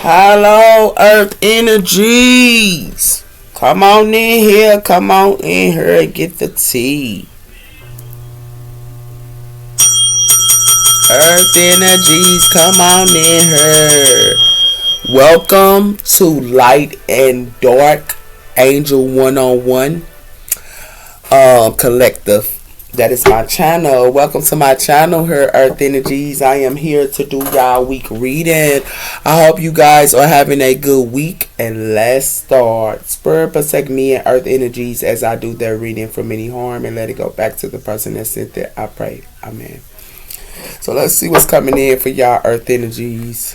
Hello, Earth Energies. Come on in here. Come on in here and get the tea. Earth Energies, come on in here. Welcome to Light and Dark Angel 101 Collective. That is my channel. Welcome to my channel here, Earth Energies. I am here to do y'all week reading. I hope you guys are having a good week. And let's start. Spirit protect me and Earth Energies as I do their reading from any harm and let it go back to the person that sent it. I pray. Amen. So let's see what's coming in for y'all, Earth Energies.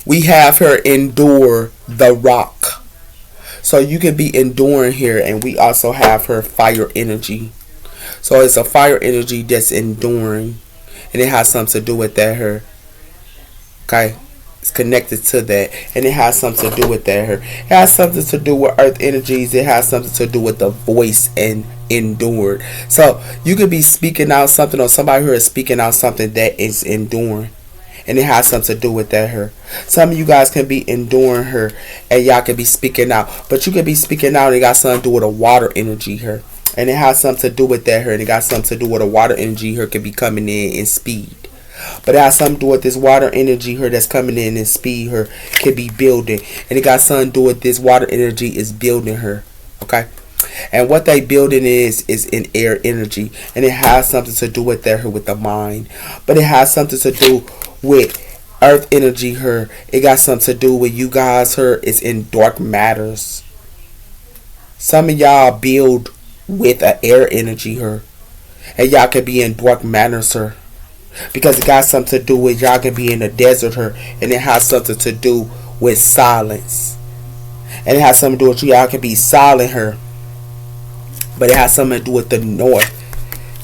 We have her endure the rock. So you can be enduring here, and we also have her fire energy. So it's a fire energy that's enduring, and it has something to do with that her. Okay, it's connected to that, and it has something to do with that her. It has something to do with Earth energies. It has something to do with the voice and endured. So you could be speaking out something, or somebody who is speaking out something that is enduring. And it has something to do with that her. Some of you guys can be enduring her and y'all can be speaking out. But you can be speaking out and it got something to do with a water energy her. And it has something to do with that her. And it got something to do with a water energy her could be coming in speed. But it has something to do with this water energy her that's coming in speed her can be building. And it got something to do with this water energy is building her. Okay? And what they building is in air energy. And it has something to do with that her with the mind. But it has something to do with earth energy her. It got something to do with you guys her. It's in dark matters. Some of y'all build with an air energy her. And y'all can be in dark matters her. Because it got something to do with y'all can be in the desert her. And it has something to do with silence. And it has something to do with y'all can be silent her. But it has something to do with the north.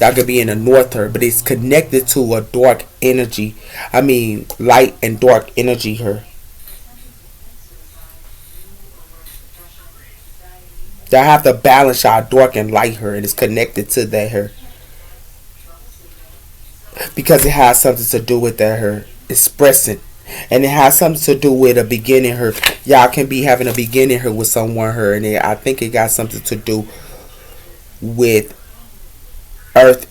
Y'all could be in the north her, but it's connected to a dark energy. I mean, light and dark energy her. Y'all have to balance y'all dark and light her, and it's connected to that her. Because it has something to do with that her expressing. And it has something to do with a beginning her. Y'all can be having a beginning her with someone her, and I think it got something to do with earth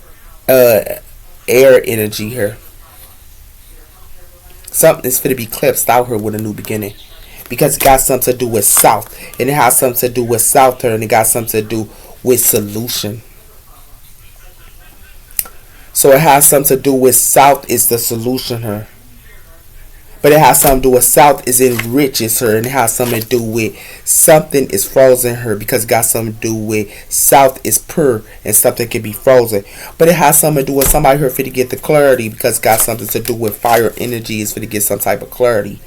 air energy here. Something is going to be clipped out here with a new beginning. Because it got something to do with south. And it has something to do with south here. And it got something to do with solution. So it has something to do with south is the solution here. But it has something to do with south is enriches her. And it has something to do with something is frozen her. Because it got something to do with south is pure. And something can be frozen. But it has something to do with somebody here for to get the clarity. Because it got something to do with fire energy is for to get some type of clarity.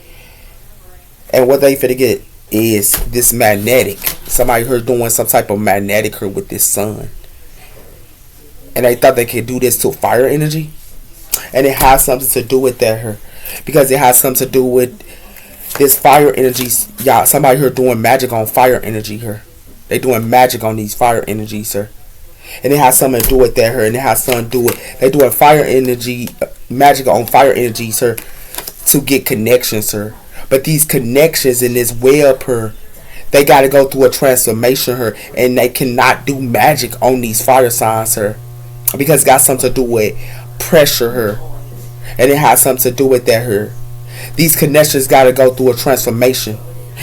And what they for to get is this magnetic. Somebody here doing some type of magnetic here with this sun. And they thought they could do this to fire energy. And it has something to do with that here. Because it has something to do with this fire energy. Y'all, somebody here doing magic on fire energy here. They doing magic on these fire energies, sir. And it has something to do with that here. And it has something to do with they doing fire energy, magic on fire energy, sir, to get connections, sir. But these connections in this web here, they got to go through a transformation here, and they cannot do magic on these fire signs here, because it got something to do with pressure here. And it has something to do with that here. These connections got to go through a transformation.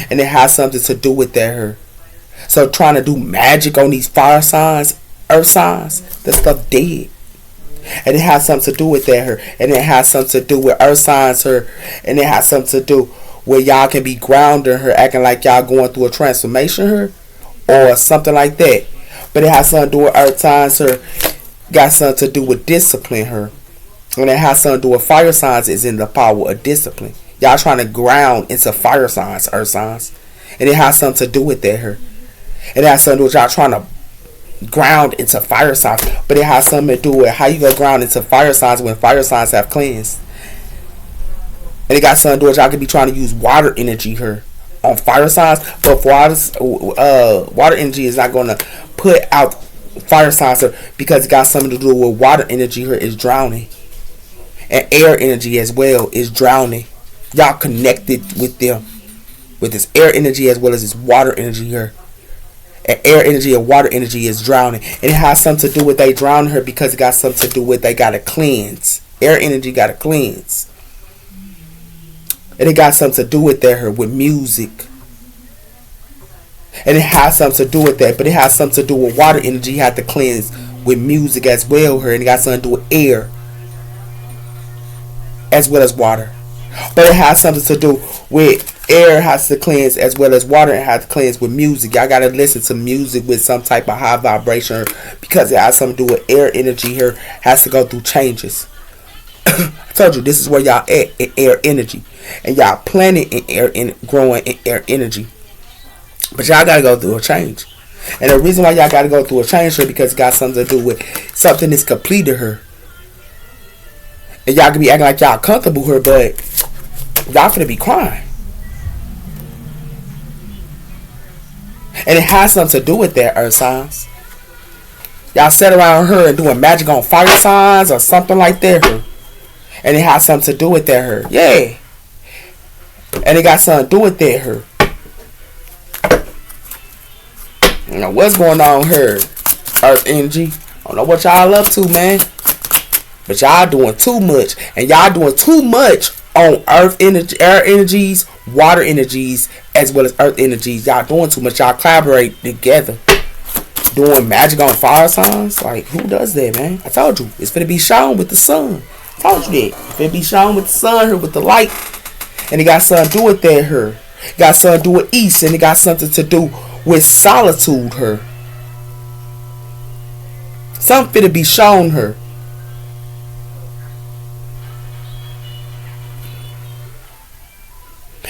And it has something to do with that here. So trying to do magic on these fire signs, earth signs, that stuff dead. And it has something to do with that here. And it has something to do with earth signs here. And it has something to do where y'all can be grounded here, acting like y'all going through a transformation here. Or something like that. But it has something to do with earth signs here. Got something to do with discipline here. And it has something to do with fire signs is in the power of discipline. Y'all trying to ground into fire signs, earth signs. And it has something to do with that here. And it has something to do with y'all trying to ground into fire signs. But it has something to do with how you go ground into fire signs when fire signs have cleansed. And it got something to do with y'all could be trying to use water energy here on fire signs. But water energy is not going to put out fire signs here because it got something to do with water energy here is drowning. And air energy as well is drowning. Y'all connected with them, with this air energy as well as this water energy here. And air energy and water energy is drowning. And it has something to do with they drowning her because it got something to do with they gotta cleanse. Air energy gotta cleanse. And it got something to do with that her with music. And it has something to do with that. But it has something to do with water energy. You have to cleanse with music as well her. And it got something to do with air as well as water. But it has something to do with air has to cleanse as well as water and has to cleanse with music. Y'all gotta listen to music with some type of high vibration because it has something to do with air energy here. Has to go through changes. I told you this is where y'all at in air energy. And y'all planet in air growing in air energy. But y'all gotta go through a change. And the reason why y'all gotta go through a change here because it got something to do with something that's completed her. And y'all can be acting like y'all comfortable here, but y'all finna be crying. And it has something to do with that, earth signs. Y'all sat around her and doing magic on fire signs or something like that. Her. And it has something to do with that, her. Yeah. And it got something to do with that, her. You know what's going on here, earth energy. I don't know what y'all up to, man. But y'all doing too much. And y'all doing too much on earth energy, air energies, water energies, as well as earth energies. Y'all doing too much. Y'all collaborate together. Doing magic on fire signs. Like, who does that, man? I told you. It's finna be shown with the sun. I told you that. It's finna be shown with the sun here, with the light. And it got something to do with that here. It got something to do with east. And it got something to do with solitude her. Something finna be shown her.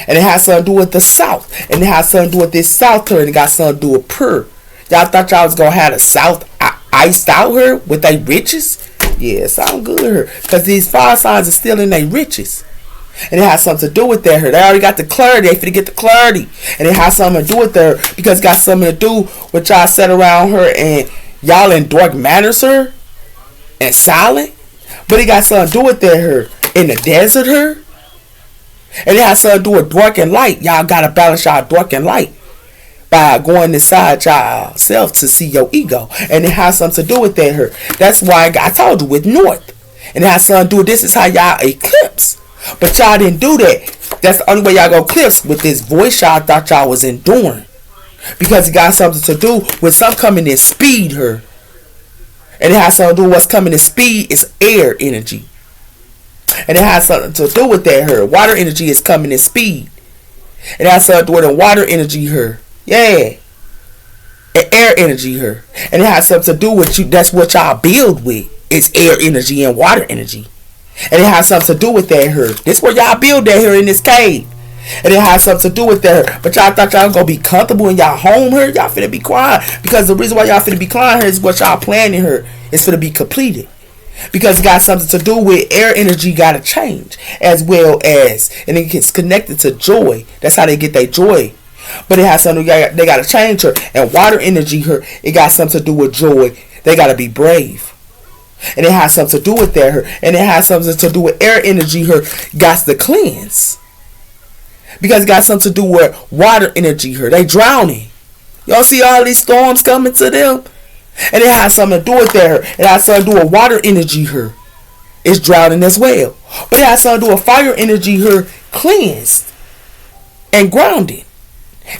And it has something to do with the south. And it has something to do with this south here. And it got something to do with purr. Y'all thought y'all was going to have the south iced out here with their riches? Yeah, it sound good here. Because these fire signs are still in their riches. And it has something to do with that here. They already got the clarity. They finna get the clarity. And it has something to do with her. Because it got something to do with y'all sat around her and y'all in dark manners her. And silent. But it got something to do with that her. In the desert her. And it has something to do with dark and light. Y'all gotta balance y'all dark and light by going inside y'all self to see your ego. And it has something to do with that here. That's why I told you with north. And it has something to do with this is how y'all eclipse. But y'all didn't do that. That's the only way y'all go eclipse with this voice y'all thought y'all was enduring. Because it got something to do with some coming in speed here. And it has something to do with what's coming in speed is air energy. And it has something to do with that here. Water energy is coming in speed. It has something to do with water energy here. Yeah. And air energy here. And it has something to do with you. That's what y'all build with. It's air energy and water energy. And it has something to do with that here. This is where y'all build that here in this cave. And it has something to do with that here. But y'all thought y'all was going to be comfortable in y'all home here. Y'all finna be quiet. Because the reason why y'all finna be quiet here is what y'all planning here. It's finna be completed. Because it got something to do with air energy gotta change. As well as, and it gets connected to joy. That's how they get their joy. But it has something, they gotta change her. And water energy her, it got something to do with joy. They gotta be brave. And it has something to do with that her. And it has something to do with air energy her, got to cleanse. Because it got something to do with water energy her. They drowning. Y'all see all these storms coming to them? And it has something to do with that. It has something to do with water energy here. It's drowning as well. But it has something to do with fire energy here cleansed and grounded.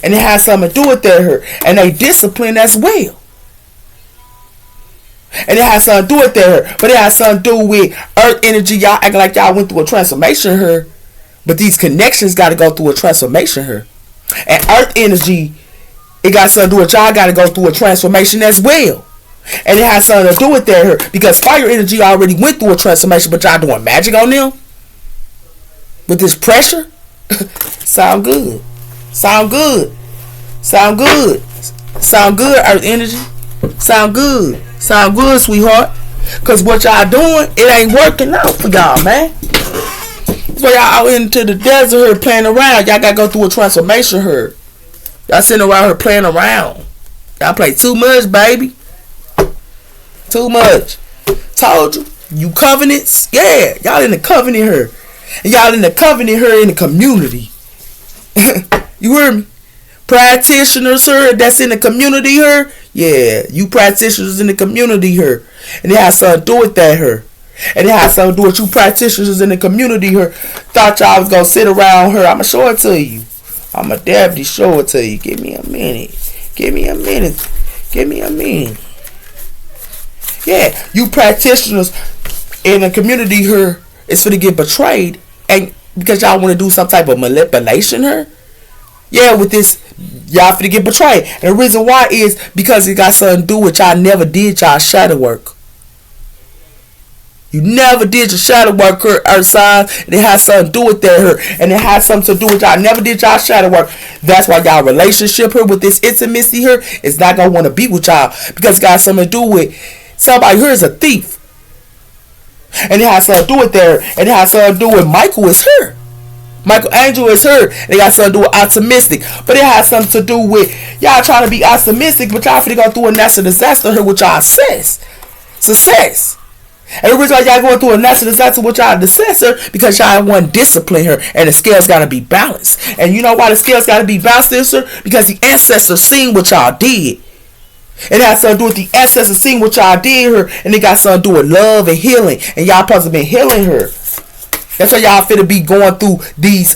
And it has something to do with that here. And they discipline as well. And it has something to do with that here. But it has something to do with earth energy. Y'all acting like y'all went through a transformation here. But these connections got to go through a transformation here. And earth energy, it got something to do with y'all got to go through a transformation as well. And it has something to do with that here. Because fire energy already went through a transformation. But y'all doing magic on them? With this pressure? Sound good. Sound good. Sound good. Sound good, earth energy. Sound good. Sound good, sweetheart. Because what y'all doing, it ain't working out for y'all, man. So y'all out into the desert here playing around. Y'all got to go through a transformation here. Y'all sitting around here playing around. Y'all play too much, baby. Too much. Told you. You covenants. Yeah. Y'all in the covenant here. And y'all in the covenant her in the community. You hear me? Practitioners her that's in the community her. Yeah, you practitioners in the community her. And it has something to do with that her. And it has something to do with you practitioners in the community her. Thought y'all was gonna sit around her. I'ma show it to you. I'ma definitely show it to you. Give me a minute. Give me a minute. Give me a minute. Yeah, you practitioners in the community here is finna get betrayed, and because y'all want to do some type of manipulation here. Yeah, with this, y'all finna get betrayed, and the reason why is because it got something to do with y'all never did y'all shadow work. You never did your shadow work, earth signs, and it has something to do with that her, and it has something to do with y'all never did y'all shadow work. That's why y'all relationship here with this intimacy here is not gonna want to be with y'all because it got something to do with somebody here is a thief, and it has something to do with there, and it has something to do with Michael is her. Michael Angel is her. They got something to do with optimistic, but it has something to do with y'all trying to be optimistic, but y'all finna go through a natural disaster here with y'all success. And the reason why y'all going through a natural disaster with y'all successor because y'all want discipline her, and the scales gotta be balanced. And you know why the scales gotta be balanced, sir? Because the ancestors seen what y'all did. It has something to do with the ancestors seeing what y'all did her, and it got something to do with love and healing, and y'all supposed to be healing her. That's why y'all finna be going through these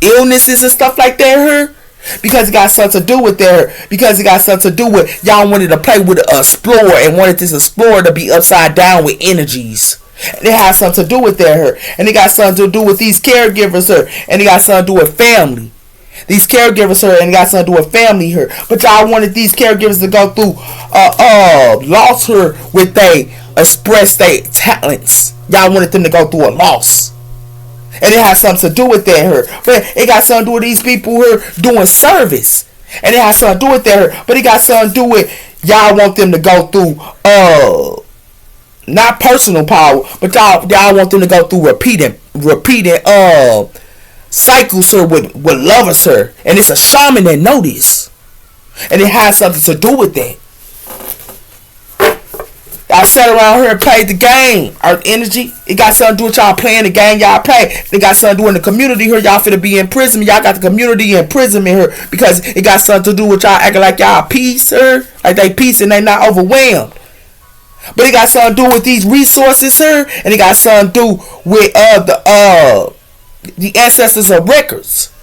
illnesses and stuff like that her, because it got something to do with there, because it got something to do with y'all wanted to play with an explorer and wanted this explorer to be upside down with energies. And it has something to do with that her, and it got something to do with these caregivers her, and it got something to do with family. These caregivers her, and it got something to do with family her, but y'all wanted these caregivers to go through loss her with they express their talents. Y'all wanted them to go through a loss, and it has something to do with that her, but it got something to do with these people here doing service, and it has something to do with that her, but it got something to do with y'all want them to go through not personal power, but y'all want them to go through repeating cycles her with lovers her, and it's a shaman that know this, and it has something to do with that. Y'all sat around here and played the game, Earth Energy. It got something to do with y'all playing the game y'all play. It got something to do in the community here. Y'all finna be in prison. Y'all got the community in prison here because it got something to do with y'all acting like y'all peace here, like they peace and they not overwhelmed. But it got something to do with these resources here, and it got something to do with the ancestors of records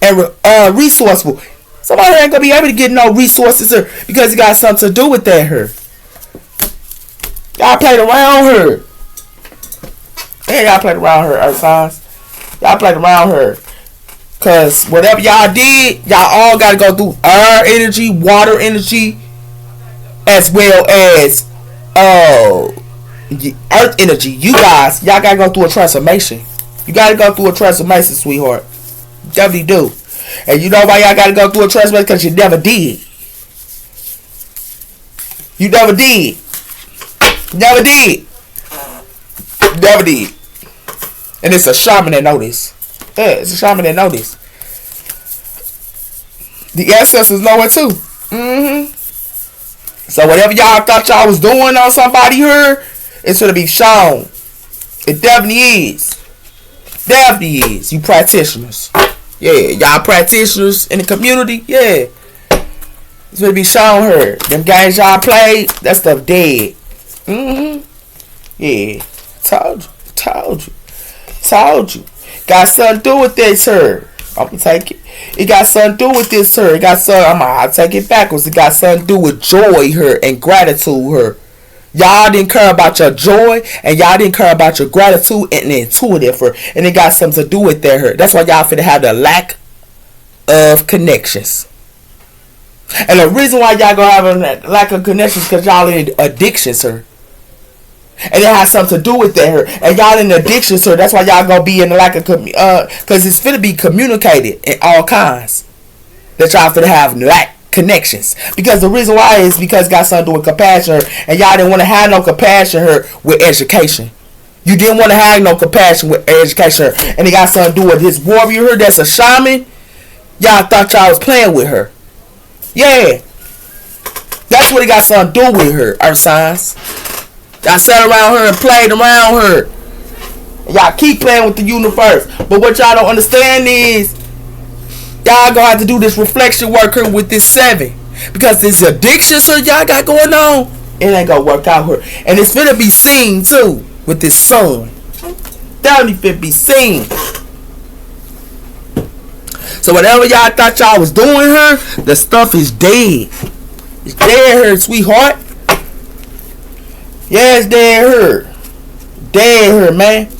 and resourceful. Somebody ain't gonna be able to get no resources here because it got something to do with that here. Y'all played around her. Yeah, y'all played around her, earth signs. Y'all played around her. Cause whatever y'all did, y'all all gotta go through air energy, water energy, as well as earth energy. You guys, y'all gotta go through a transformation. You gotta go through a transformation, sweetheart. You definitely do. And you know why y'all gotta go through a transformation? Because you never did. You never did. Never did. Never did. And it's a shaman that know this. Yeah, it's a shaman that know this. The ancestors know it too. So whatever y'all thought y'all was doing on somebody here, it's gonna be shown. It definitely is. Definitely is. You practitioners. Yeah, y'all practitioners in the community. Yeah. It's gonna be shown here. Them games y'all played, that stuff dead. Yeah. Told you. Got something to do with this here. I'm gonna take it. It got something to do with this here. It got something. I'll take it backwards. It got something to do with joy here and gratitude here. Y'all didn't care about your joy, and y'all didn't care about your gratitude and the intuitive her, and it got something to do with that her. That's why y'all finna have the lack of connections. And the reason why y'all gonna have a lack of connections because y'all in addictions her. And it has something to do with that her. And y'all in addiction, sir. That's why y'all gonna be in the lack of because it's finna be communicated in all kinds. That y'all finna have lack connections. Because the reason why is because it got something to do with compassion her. And y'all didn't want to have no compassion her with education. You didn't want to have no compassion with education her. And it got something to do with this warrior her that's a shaman. Y'all thought y'all was playing with her. Yeah. That's what it got something to do with her, earth signs. Y'all sat around her and played around her. Y'all keep playing with the universe. But what y'all don't understand is y'all gonna have to do this reflection work here with this 7. Because this addiction, sir, y'all got going on, it ain't gonna work out here. And it's finna be seen too with this sun. Definitely finna be seen. So whatever y'all thought y'all was doing here, the stuff is dead. It's dead here, sweetheart. Yeah, it's dead here. Dead here, man.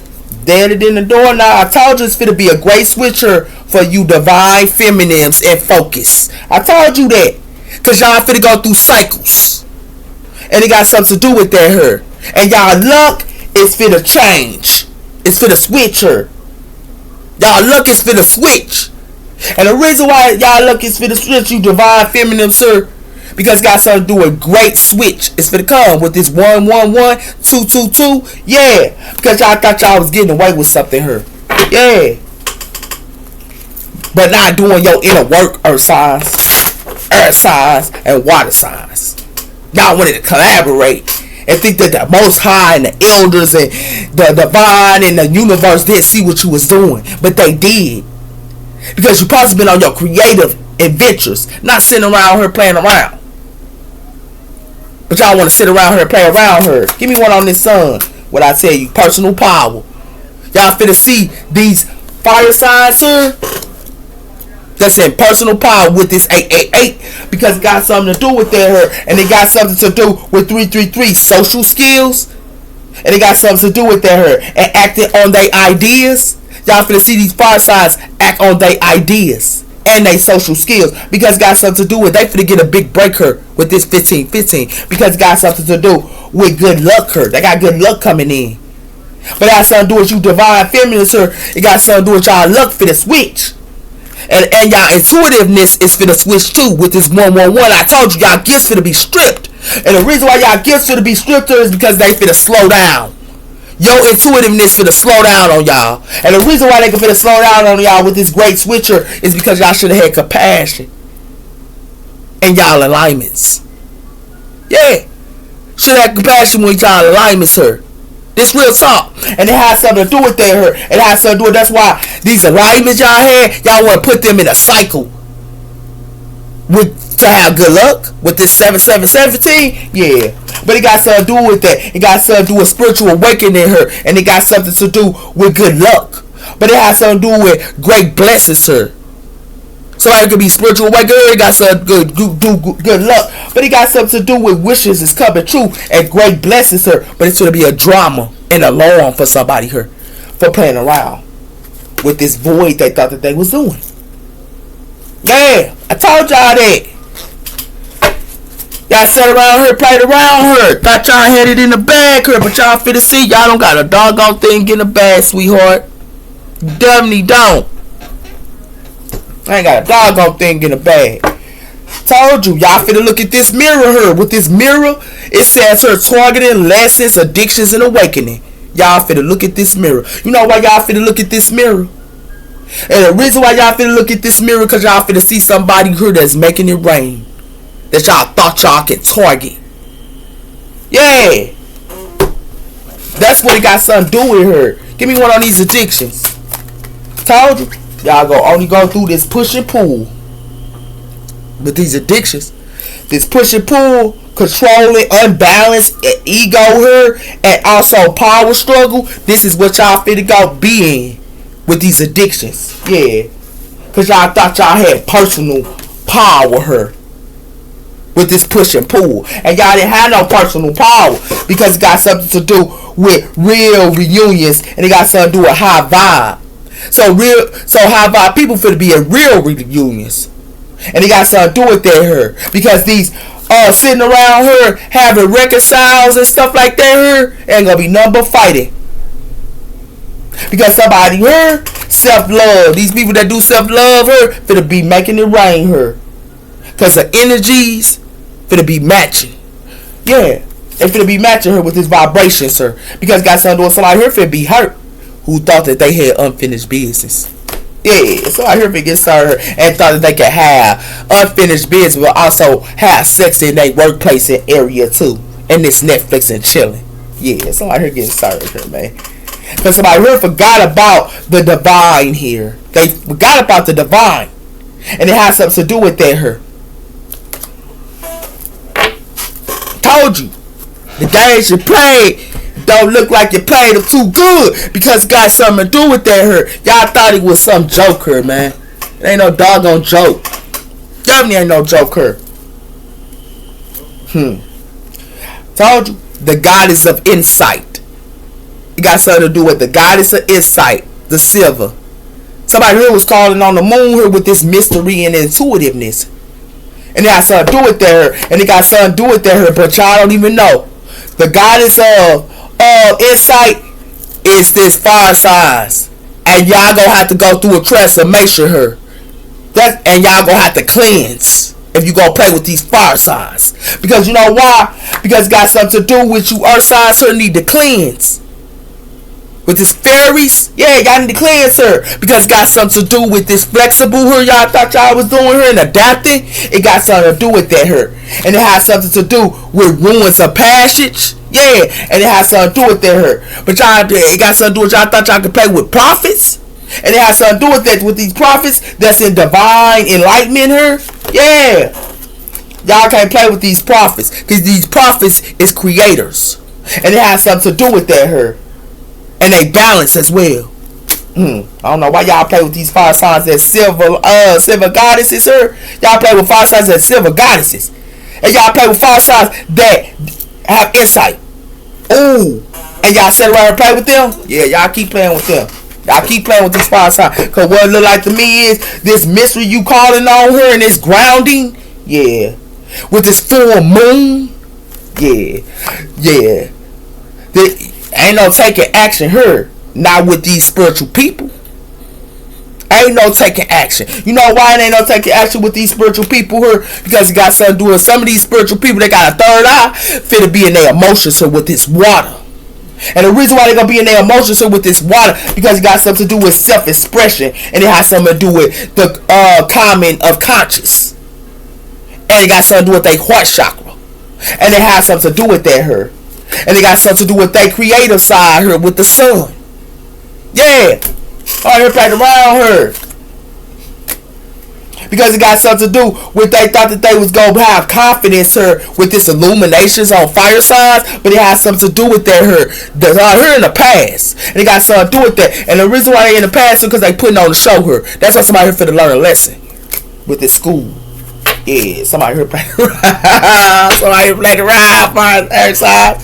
Deader than the door. Now I told you it's finna be a great switcher for you divine feminines and focus. I told you that. Cause y'all finna go through cycles. And it got something to do with that here. And y'all luck is finna change. It's finna switch her. Y'all luck is finna switch. And the reason why y'all luck is finna switch, you divine feminine, sir, because it got something to do with great switch. It's finna come with this 111 222. Yeah. Because y'all thought y'all was getting away with something here. Yeah. But not doing your inner work, earth signs, and water signs. Y'all wanted to collaborate and think that the Most High and the elders and the divine and the universe didn't see what you was doing. But they did. Because you possibly been on your creative adventures, not sitting around here playing around. But y'all want to sit around here and play around her. Give me one on this sun. What I tell you, personal power. Y'all finna see these fire signs, sir, that's in personal power with this 888, because it got something to do with that her, and it got something to do with 333 social skills, and it got something to do with that her, and acting on their ideas. Y'all finna see these fire signs act on their ideas and their social skills, because it got something to do with, they finna get a big break her with this 1515, because it got something to do with good luck her. They got good luck coming in. But it got something to do with you divine feminine, sir. It got something to do with y'all luck for the switch. And y'all intuitiveness is finna switch too with this 111. I told you y'all gifts finna be stripped. And the reason why y'all gifts finna be stripped is because they finna slow down. Your intuitiveness finna slow down on y'all. And the reason why they can finna slow down on y'all with this great switcher is because y'all should have had compassion in y'all alignments. Yeah. Should have had compassion with y'all alignments, sir. This real talk. And it has something to do with that hurt. It has something to do with, that's why these alignments y'all had, y'all want to put them in a cycle. With to have good luck with this 7717. Yeah. But it got something to do with that. It got something to do with spiritual awakening her. And it got something to do with good luck. But it has something to do with great blessings her. So it could be spiritual awakening. It got some good luck. But it got something to do with wishes is coming true and great blessings her. But it's going to be a drama and alarm for somebody here for playing around with this void they thought that they was doing. Yeah, I told y'all that. Y'all sat around here, played around her. Thought y'all had it in the bag here, but y'all finna see y'all don't got a doggone thing in the bag, sweetheart. Definitely don't. I ain't got a doggone thing in the bag. Told you, y'all finna look at this mirror here. With this mirror, it says her targeting lessons, addictions, and awakening. Y'all finna look at this mirror. You know why y'all finna look at this mirror? And the reason why y'all finna look at this mirror, because y'all finna see somebody here that's making it rain. That y'all thought y'all could target. Yeah. That's what it got something to do with her. Give me one on these addictions. Told you. Y'all only go through this push and pull. With these addictions. This push and pull, controlling, unbalanced, ego here, and also power struggle. This is what y'all finna go be in with these addictions. Yeah. Because y'all thought y'all had personal power here. With this push and pull. And y'all didn't have no personal power. Because it got something to do with real reunions. And it got something to do with high vibe. So high vibe people finna be in real reunions. And it got something to do with that here. Because these sitting around here having reconciles and stuff like that here ain't gonna be nothing but fighting. Because somebody here self-love. These people that do self-love here finna be making it rain here. Because the energies finna be matching. Yeah. They finna be matching her with this vibration, sir. Because got something to do with somebody here finna be hurt. Who thought that they had unfinished business. Yeah. Somebody here finna get started and thought that they could have unfinished business. But also have sex in their workplace and area too. And this Netflix and chilling. Yeah. Somebody here getting started here, man. Because somebody here forgot about the divine here. They forgot about the divine. And it has something to do with that here. Told you. The days you played don't look like you played them too good. Because it got something to do with that here. Y'all thought it was some joke here, man. It ain't no doggone joke. Definitely ain't no joke here. Told you. The goddess of insight. It got something to do with the goddess of insight. The silver. Somebody here was calling on the moon here with this mystery and intuitiveness. And it got something to do with that. And it got something to do with that. But y'all don't even know. The goddess of insight is this fire signs. And y'all gonna have to go through a transformation here. And y'all gonna have to cleanse. If you gonna play with these fire signs. Because you know why? Because it got something to do with you earth signs here need to cleanse. With this fairies, yeah, y'all need to cleanse her. Because it got something to do with this flexible her y'all thought y'all was doing her and adapting. It got something to do with that her. And it has something to do with ruins of passage. Yeah, and it has something to do with that her. But y'all, it got something to do with y'all thought y'all could play with prophets. And it has something to do with that, with these prophets that's in divine enlightenment here. Yeah. Y'all can't play with these prophets. Because these prophets is creators. And it has something to do with that here. And they balance as well. I don't know why y'all play with these fire signs that silver goddesses here. Y'all play with fire signs that silver goddesses. And y'all play with fire signs that have insight. Ooh. And y'all sit around and play with them? Yeah, y'all keep playing with them. Y'all keep playing with these fire signs. Because what it look like to me is this mystery you calling on her and this grounding. Yeah. With this full moon. Yeah. Yeah. Ain't no taking action here. Not with these spiritual people. Ain't no taking action. You know why it ain't no taking action with these spiritual people here? Because it got something to do with some of these spiritual people. They got a third eye. Finna be in their emotions here with this water. And the reason why they're going to be in their emotions here with this water, because it got something to do with self-expression. And it has something to do with the comment of conscious. And it got something to do with their heart chakra. And it has something to do with that here. And it got something to do with their creative side here with the sun. Yeah. Oh, they played around here. Because it got something to do with they thought that they was going to have confidence here with this illuminations on fire signs. But it has something to do with that here. They're here in the past. And it got something to do with that. And the reason why they in the past is because they putting on the show here. That's why somebody here for to learn a lesson. With this school. Yeah, somebody here playing around. Somebody here playing around fire side.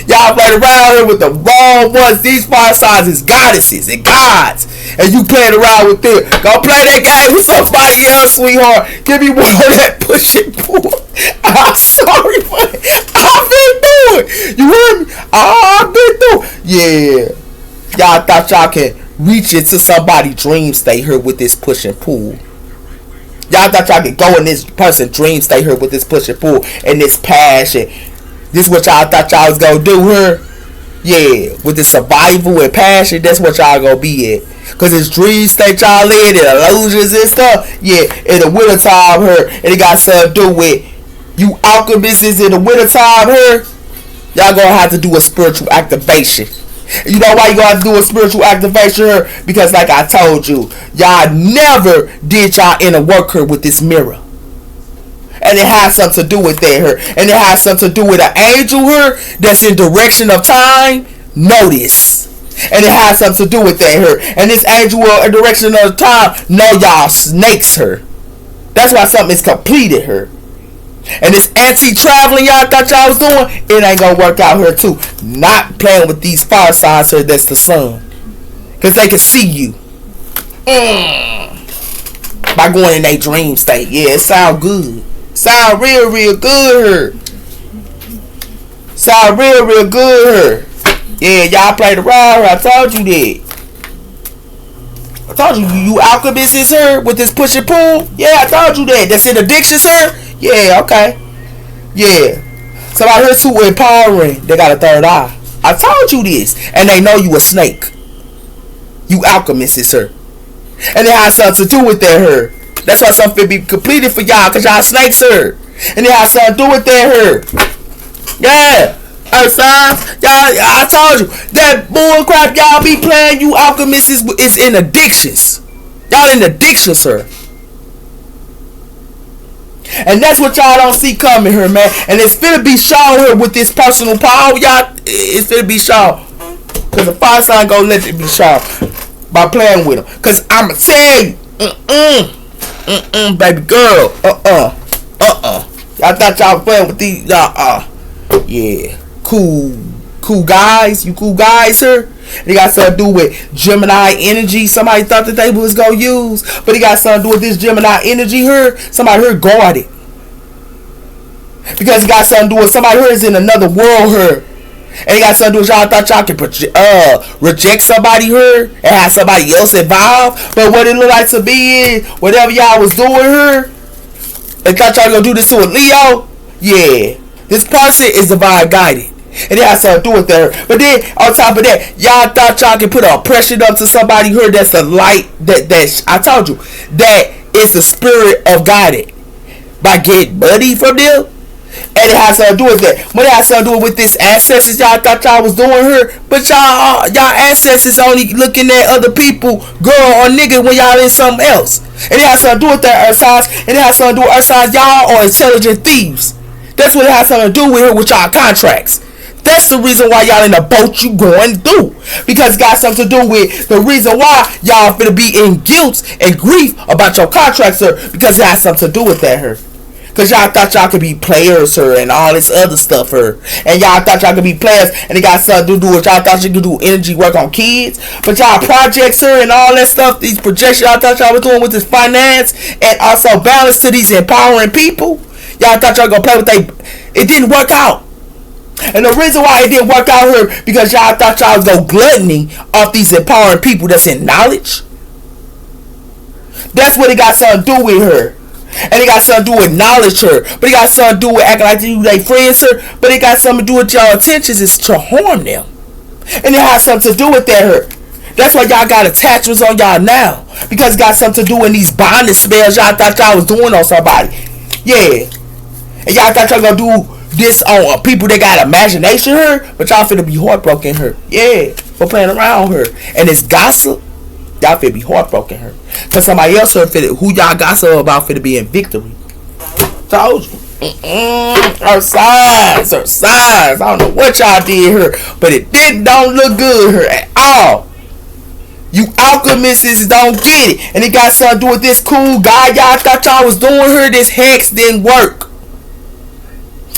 Y'all playing around here with the wrong ones. These fire signs is goddesses and gods. And you playing around with them. Go play that game with somebody else, sweetheart. Give me more of that push and pull. I'm sorry, but I've been doing. You heard me? I've been doing. Yeah. Y'all thought y'all can reach into somebody's dream state here with this push and pull. Y'all thought y'all could go in this person's dream state here with this push and pull and this passion. This is what y'all thought y'all was gonna do here. Yeah, with the survival and passion, that's what y'all gonna be at. Cause it's dream state y'all in and illusions and stuff. Yeah, in the winter time here, and it got something to do with you alchemists in the winter time here. Y'all gonna have to do a spiritual activation. You know why you gonna have to do a spiritual activation here? Because like I told you, y'all never did y'all inner work here with this mirror. And it has something to do with that here. And it has something to do with an angel here that's in direction of time. Notice. And it has something to do with that here. And this angel in direction of time, know y'all snakes here. That's why something is completed here. And this anti-traveling y'all thought y'all was doing, it ain't gonna work out here too. Not playing with these fire signs here that's the sun. Because they can see you. By going in their dream state. Yeah, it sound good. Sound real good here. Sound real good here. Yeah, y'all played around here. I told you that. I told you alchemists is here with this push and pull. Yeah, I told you that. That's in addictions here. Yeah, okay. Yeah. Somebody here too empowering. They got a third eye. I told you this. And they know you a snake. You alchemists is here. And it has something to do with that here. That's why something be completed for y'all, because y'all snakes here. And it has something to do with that here. Yeah. Earth signs, y'all. I told you that bull crap y'all be playing. You alchemists is in addictions. Y'all in addictions, sir. And that's what y'all don't see coming here, man. And it's finna be shown here with this personal power, y'all. It's finna be shown. Cause the fire sign gonna let it be shown by playing with them. Cause I'ma tell you, baby girl, Y'all thought y'all playing with these, yeah, cool guys. You cool guys, sir. It got something to do with Gemini energy. Somebody thought that they was gonna use, but it got something to do with this Gemini energy here. Somebody here guarded, because it got something to do with somebody here is in another world here, and it got something to do with y'all thought y'all could reject somebody here and have somebody else involved. But what it look like to be is whatever y'all was doing here, they thought y'all gonna do this to a Leo. Yeah, this person is divine guided. And it has something to do with that. But then on top of that, y'all thought y'all could put a pressure up to somebody here that's a light that I told you that it's the spirit of guided by getting money from them. And it has something to do with that. But it has something to do with this ancestors y'all thought y'all was doing here. But y'all ancestors only looking at other people, girl or nigga, when y'all in something else. And it has something to do with that earth signs. And it has something to do with earth signs. Y'all are intelligent thieves. That's what it has something to do with here with y'all contracts. That's the reason why y'all in the boat you going through. Because it got something to do with the reason why y'all finna be in guilt and grief about your contracts, sir. Because it has something to do with that, her. Because y'all thought y'all could be players, sir, and all this other stuff, her. And y'all thought y'all could be players, and it got something to do with y'all thought you could do energy work on kids. But y'all projects, sir, and all that stuff, these projections y'all thought y'all was doing with this finance, and also balance to these empowering people. Y'all thought y'all gonna play with they. It didn't work out. And the reason why it didn't work out here, because y'all thought y'all was go gluttony off these empowering people that's in knowledge. That's what it got something to do with her. And it got something to do with knowledge her. But it got something to do with acting like you they friends her. But it got something to do with y'all intentions is to harm them. And it has something to do with that her. That's why y'all got attachments on y'all now. Because it got something to do with these bondage spells y'all thought y'all was doing on somebody. Yeah. And y'all thought y'all gonna do this on people that got imagination her, but y'all finna be heartbroken her. Yeah, for playing around her. And it's gossip, y'all finna be heartbroken her. Cause somebody else her finna, who y'all gossip about finna be in victory. Told you. Her signs. I don't know what y'all did her, but it don't look good her at all. You alchemists don't get it. And it got something to do with this cool guy y'all thought y'all was doing her. This hex didn't work.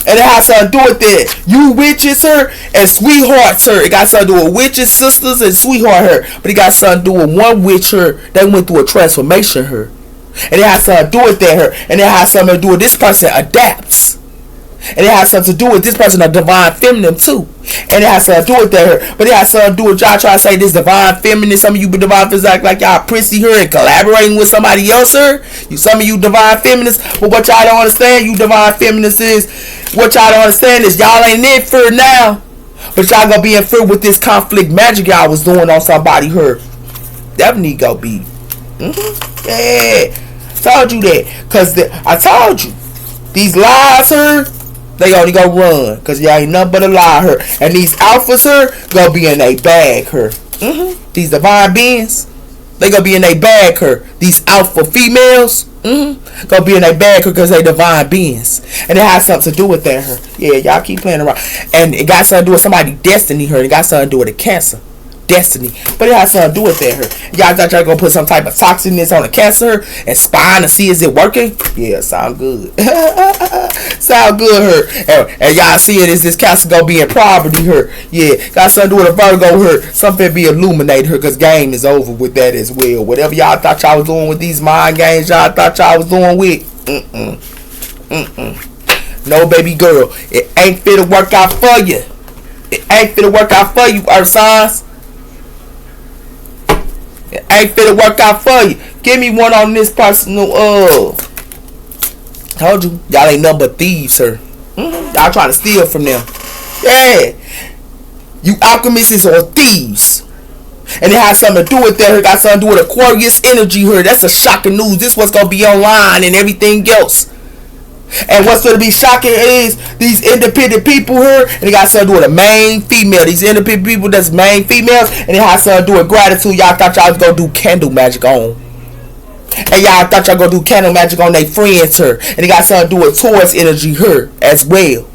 And it has something to do with that. You witches her and sweethearts her. It got something to do with witches, sisters, and sweetheart her. But it got something to do with one witch her that went through a transformation her. And it has something to do with that her. And it has something to do with this person adapts. And it has something to do with this person a divine feminine too. And it has something to do with that her. But it has something to do with y'all trying to say this divine feminine. Some of you divine feminists act like y'all prissy her and collaborating with somebody else her. Some of you divine feminists. But what y'all don't understand, you divine feminists is, what y'all don't understand is y'all ain't in fear now. But y'all gonna be in fear with this conflict magic y'all was doing on somebody her. Definitely gonna be. Yeah. Told you that. Cause I told you. These lies her. They only go run, cause y'all ain't nothing but a lie her. And these alphas her gonna be in they bag her. These divine beings, they gonna be in they bag her. These alpha females, gonna be in they bag her cause they divine beings. And it has something to do with that her. Yeah, y'all keep playing around. And it got something to do with somebody destiny her. It got something to do with a cancer. Destiny. But it has something to do with that her. Y'all thought y'all gonna put some type of toxicness on the cancer and spine to see is it working? Yeah, sound good. Sound good her. And y'all see it is this cancer gonna be in poverty her. Yeah, got something to do with a Virgo her. Something be illuminate her cause game is over with that as well. Whatever y'all thought y'all was doing with these mind games y'all thought y'all was doing with. No baby girl. It ain't fit to work out for you. It ain't fit to work out for you, earth signs. It ain't finna work out for you. Give me one on this personal. Told you, y'all ain't nothing but thieves, sir. Y'all trying to steal from them. Yeah, you alchemists are thieves, and it has something to do with that. It got something to do with Aquarius energy here. That's a shocking news. This what's gonna be online and everything else. And what's going to be shocking is these independent people here, and it got something to do with a main female. These independent people that's main females, and it has something to do with gratitude. Y'all thought y'all was going to do candle magic on. And y'all thought y'all going to do candle magic on their friends here. And it got something to do with Taurus energy here as well.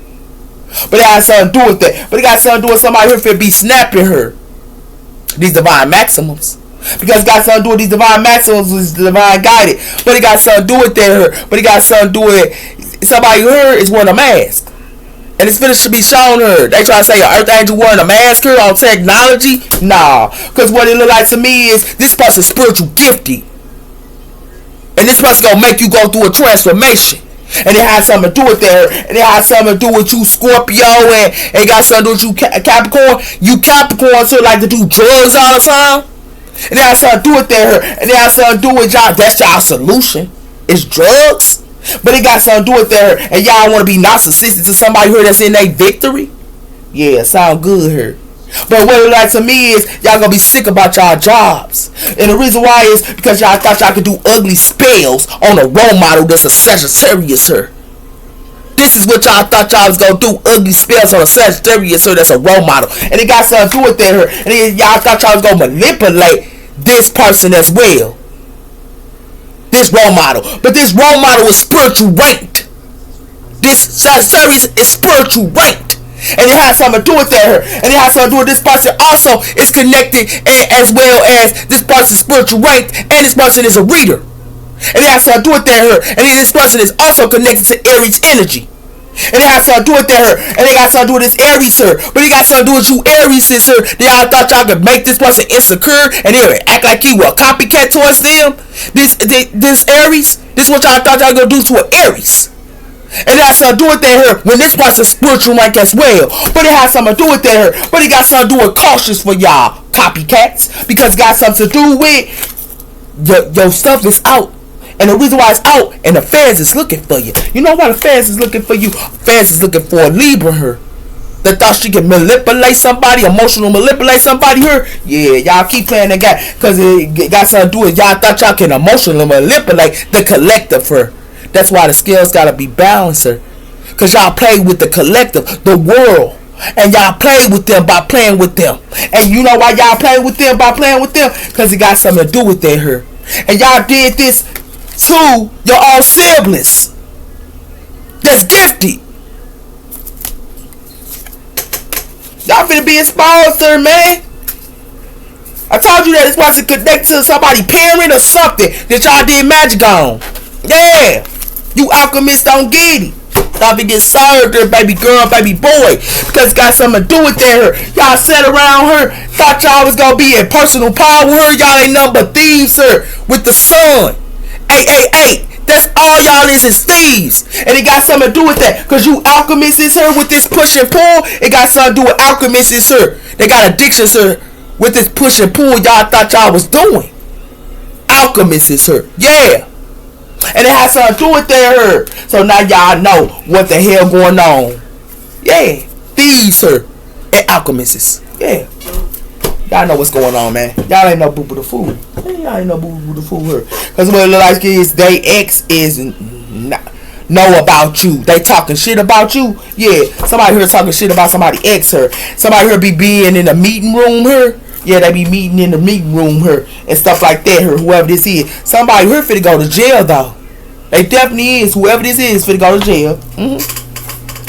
But it has something to do with that. But it got something to do with somebody here for be snapping her. These divine maximums. Because it got something to do with these divine maximums, is divine guided. But it got something to do with that. But it got something to do with somebody here is wearing a mask. And it's finished to be shown her. They try to say an earth angel wearing a mask here on technology. Nah. Because what it look like to me is this person's spiritual gifted. And this person gonna make you go through a transformation. And it has something to do with that. And it has something to do with you Scorpio. And it got something to do with you Capricorn. You Capricorns who like to do drugs all the time. And it has something to do with that. And it has something to do with y'all. That's y'all solution. It's drugs. But it got something to do with that. And y'all want to be narcissistic to somebody here that's in their victory. Yeah, sound good here. But what it like to me is y'all gonna be sick about y'all jobs. And the reason why is because y'all thought y'all could do ugly spells on a role model that's a Sagittarius here. This is what y'all thought y'all was gonna do, ugly spells on a Sagittarius here that's a role model. And it got something to do with that here. And then y'all thought y'all was gonna manipulate this person as well. This role model. But this role model is spiritual ranked. This Sagittarius is spiritual ranked. And it has something to do with that. And it has something to do with this person also is connected as well as this person's spiritual rank. And this person is a reader. And it has something to do with that. And this person is also connected to Aries energy. And it has something to do with that. And it got something to do with this Aries here. But it got something to do with you Aries here. Y'all thought y'all could make this person insecure and they would act like you were a copycat towards them. This Aries, this is what y'all thought y'all gonna do to an Aries. And it has something to do with that here when this person's spiritual rank as well. But it has something to do with that here. But it got something to do with cautious for y'all copycats. Because it got something to do with your stuff is out. And the reason why it's out and the feds is looking for you. You know why the feds is looking for you? Feds is looking for a Libra here. That thought she can manipulate somebody, emotional manipulate somebody here. Yeah, y'all keep playing that guy. Because it got something to do with y'all thought y'all can emotionally manipulate the collective here. That's why the scales gotta be balanced. Cause y'all play with the collective, the world. And y'all play with them by playing with them. And you know why y'all play with them by playing with them? Cause it got something to do with that here. And y'all did this to your own siblings. That's gifted. Y'all finna be exposed, sir, man. I told you that it's supposed to connect to somebody's parent or something that y'all did magic on. Yeah. You alchemists don't get it. Y'all be getting served there, baby girl, baby boy. Because it got something to do with that. Y'all sat around her, thought y'all was going to be in personal power. Y'all ain't nothing but thieves, sir. With the sun. 888. That's all y'all is thieves. And it got something to do with that. Because you alchemists is here with this push and pull. It got something to do with alchemists is here. They got addictions here with this push and pull y'all thought y'all was doing. Alchemists is here. Yeah. And it has something to do with their. So now y'all know what the hell going on. Yeah. Thieves, sir. And alchemists. Yeah. Y'all know what's going on, man. Y'all ain't no boo-boo the fool. Y'all ain't no boo-boo the fool here. Because what it look like is they ex is know about you. They talking shit about you. Yeah. Somebody here talking shit about somebody ex her. Somebody here be being in the meeting room here. Yeah, they be meeting in the meeting room here and stuff like that here, whoever this is. Somebody here finna go to jail, though. They definitely is. Whoever this is finna go to jail.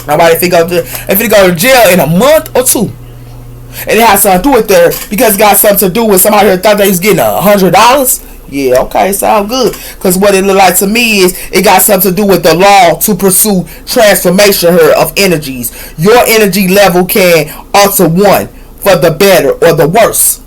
Nobody finna go to jail in a month or two. And it has something to do with that because it got something to do with somebody here thought they was getting $100. Yeah, okay, sound good. Because what it look like to me is it got something to do with the law to pursue transformation here of energies. Your energy level can alter one for the better or the worse.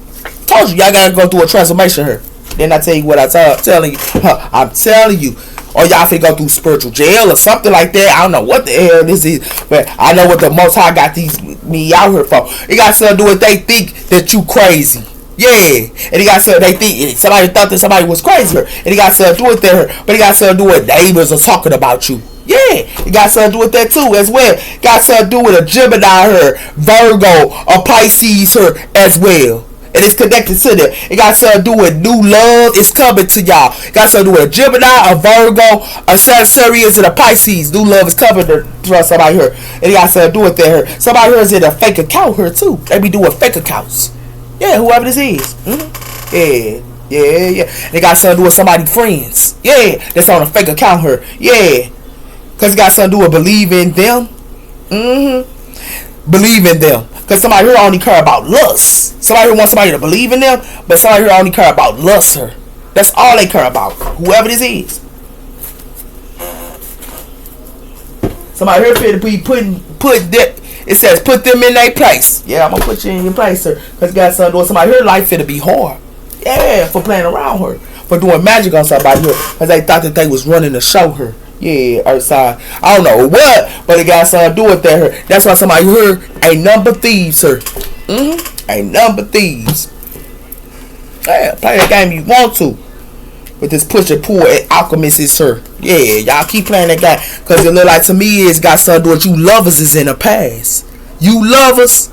Told you, y'all gotta go through a transformation here. Then I tell you what I'm telling you. I'm telling you. Or y'all finna go through spiritual jail or something like that. I don't know what the hell this is. But I know what the Most High got me out here for. It got something to do with they think that you crazy. Yeah. And it got something they think somebody thought that somebody was crazier. And it got something to do with that. But it got something to do with neighbors are talking about you. Yeah, it got something to do with that too as well. Got something to do with a Gemini her, Virgo, a Pisces her as well. And it's connected to them. It got something to do with new love. It's coming to y'all. It got something to do with a Gemini, a Virgo, a Sagittarius, and a Pisces. New love is coming to somebody here. And it got something to do with that here. Somebody here is in a fake account here too. They be doing fake accounts. Yeah, whoever this is. Yeah. And it got something to do with somebody's friends. Yeah, that's on a fake account here. Yeah. Because it got something to do with believing them. Believe in them. Because somebody here only care about lust. Somebody here wants somebody to believe in them, but somebody here only care about lust her. That's all they care about. Whoever this is. Somebody here fit to be put that. It says put them in their place. Yeah, I'm gonna put you in your place, sir. Because got something doing somebody here life fit to be hard. Yeah, for playing around her. For doing magic on somebody here. Because they thought that they was running the show her. Yeah, Earthside. I don't know what, but it got something to do with that. That's why somebody here ain't number thieves, sir. Ain't number thieves. Yeah, play that game you want to. With this push and pull and alchemist is, sir. Yeah, y'all keep playing that game. Because it look like to me it's got something to do with you lovers is in the past. You lovers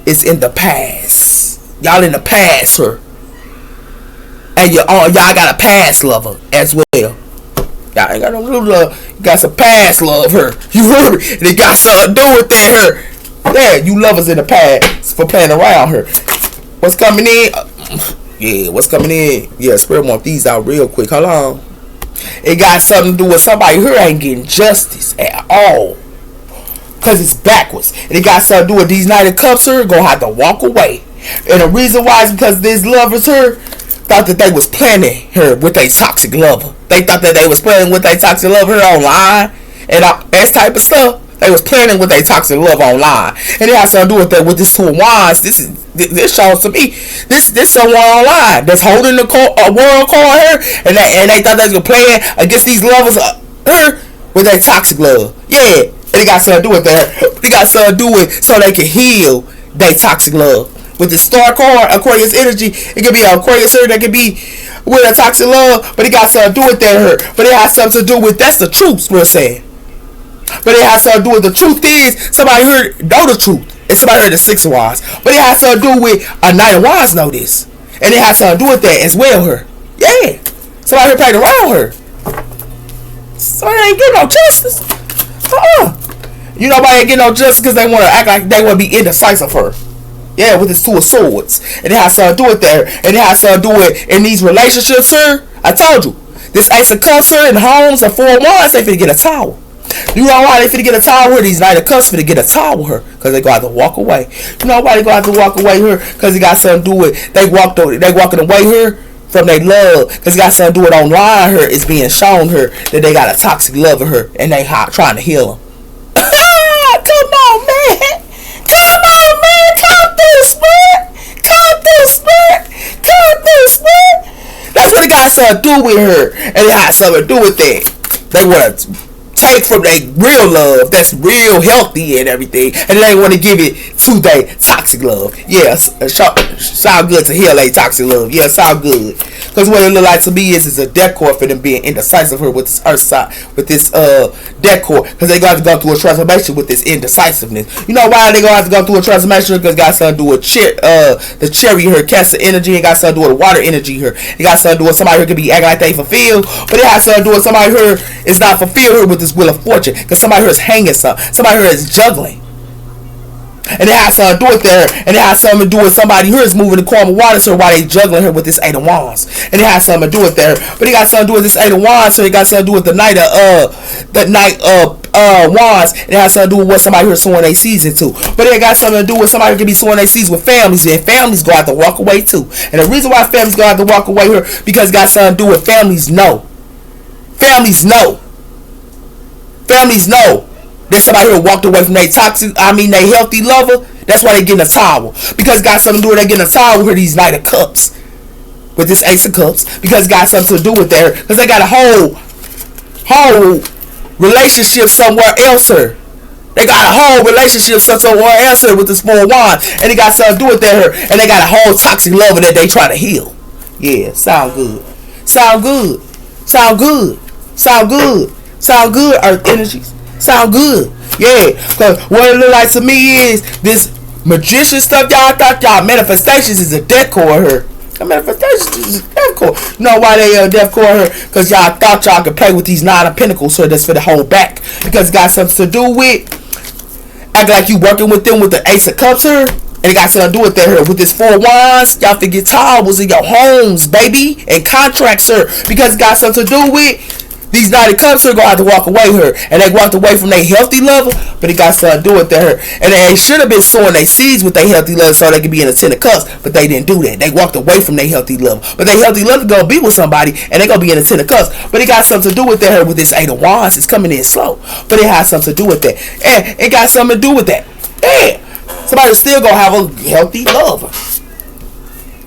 is in the past. Y'all in the past, sir. And y'all got a past lover as well. Y'all ain't got no new love. You got some past love her. You heard me? And it got something to do with that her. Yeah, you lovers in the past for playing around her. What's coming in? Yeah, what's coming in? Yeah, spread more these out real quick. Hold on. It got something to do with somebody here ain't getting justice at all. Because it's backwards. And it got something to do with these Knight of Cups here gonna have to walk away. And the reason why is because these lovers here thought that they was planning her with a toxic lover. They thought that they was playing with a toxic lover online and that type of stuff. They was planning with a toxic love online, and it has something to do with that. With this Two of Wands, this shows to me this someone online that's holding the world card here, and they thought they was playing against these lovers her with a toxic love. Yeah, and it got something to do with that. It got something to do with so they can heal their toxic love. With the star card, Aquarius energy, it could be an Aquarius here that could be with a toxic love, but it got something to do with that hurt. But it has something to do with, that's the truth, we're saying. But it has something to do with, the truth is, somebody here know the truth. And somebody heard the Six of Wands. But it has something to do with a Knight of Wands know this. And it has something to do with that as well, her. Yeah. Somebody here played around her. Somebody ain't getting no justice. You know why they ain't getting no justice? Because they want to act like they want to be indecisive her. Yeah, with this Two of Swords. And it has something to do with that. And it has something to do with in these relationships, sir. I told you. This Ace of Cups, sir, in homes and Four of Wands, they finna get a tower. You know why they finna get a tower? These Knight of Cups finna get a tower her. Because they gonna have to walk away. You know why they gonna have to walk away her? Because it got something to do with they walking away her from their love. Because it got something to do with online her. It's being shown her that they got a toxic love of her. And they trying to heal them. Come on, man. Come on, man. Come through, Spirit. Come through, Spirit. Come through, Spirit. That's what it got something to do with her. And it had something to do with that. They want to take from their real love that's real healthy and everything, and they want to give it to their toxic love. Yeah, sound good to heal a toxic love. Yeah, sound good. Because what it look like to me is a death cord for them being indecisive here with this earth side, with this death cord. Because they got to go through a transformation with this indecisiveness. You know why they gonna have to go through a transformation? Because it got something to do with the cherry here, Cancer energy, and got something to do with water energy here. It got something to do with somebody who could be acting like they fulfilled, but it has something to do with somebody here is not fulfilled here with this Wheel of Fortune. Because somebody here is hanging something. Somebody here is juggling. And it has something to do with there, and it has something to do with somebody here is moving the Queen of Wands here while they juggling her with this Eight of Wands. And it has something to do with there, but it got something to do with this Eight of Wands, so it got something to do with the Knight of Wands. And it has something to do with what somebody here is sworn they sees into. But it got something to do with somebody who can be sworn they sees with families, and families go out to walk away too. And the reason why families go out to walk away here because it got something to do with families know. Families know. Families know. There's somebody who walked away from their they healthy lover. That's why they getting a towel. Because it got something to do with they getting a towel with these Knight of Cups. With this Ace of Cups. Because it got something to do with there. Because they got a whole relationship somewhere else here. They got a whole relationship somewhere else here with this Four of Wands. And it got something to do with that here. And they got a whole toxic lover that they try to heal. Yeah, sound good. Sound good. Sound good. Sound good. Sound good, Earth energies. Sound good. Yeah. Because what it look like to me is this magician stuff y'all thought y'all manifestations is a decor her. Manifestations is a decor. You know why they decor her? Because y'all thought y'all could play with these 9 of pentacles, so that's for the whole back. Because it got something to do with act like you working with them with the ace of cups here. And it got something to do with that here. With this 4 wands, y'all forget towels in your homes, baby. And contracts her. Because it got something to do with these 9 of cups are going to have to walk away her. And they walked away from their healthy level. But it got something to do with that her. And they should have been sowing their seeds with their healthy level so they could be in the 10 of cups. But they didn't do that. They walked away from their healthy level. But their healthy level going to be with somebody. And they going to be in the 10 of cups. But it got something to do with that her. With this 8 of wands. It's coming in slow. But it has something to do with that. And it got something to do with that. Yeah. Somebody still going to have a healthy lover.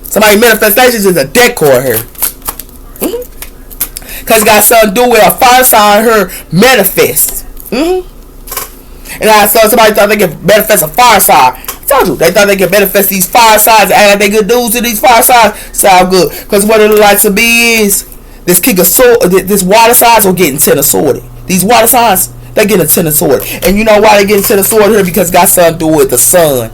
Somebody manifestations is a decor here. Because it got something to do with a fire sign her manifest. And I saw somebody thought they could manifest a fire sign. I told you, they thought they could manifest these fire signs and act like they good dudes to these fire signs. Sound good. Because what it like to be is this king of sword, this water signs will get 10 of sword. These water signs, they get a 10 of sword. And you know why they get 10 of sword here? Because it got something to do with the sun.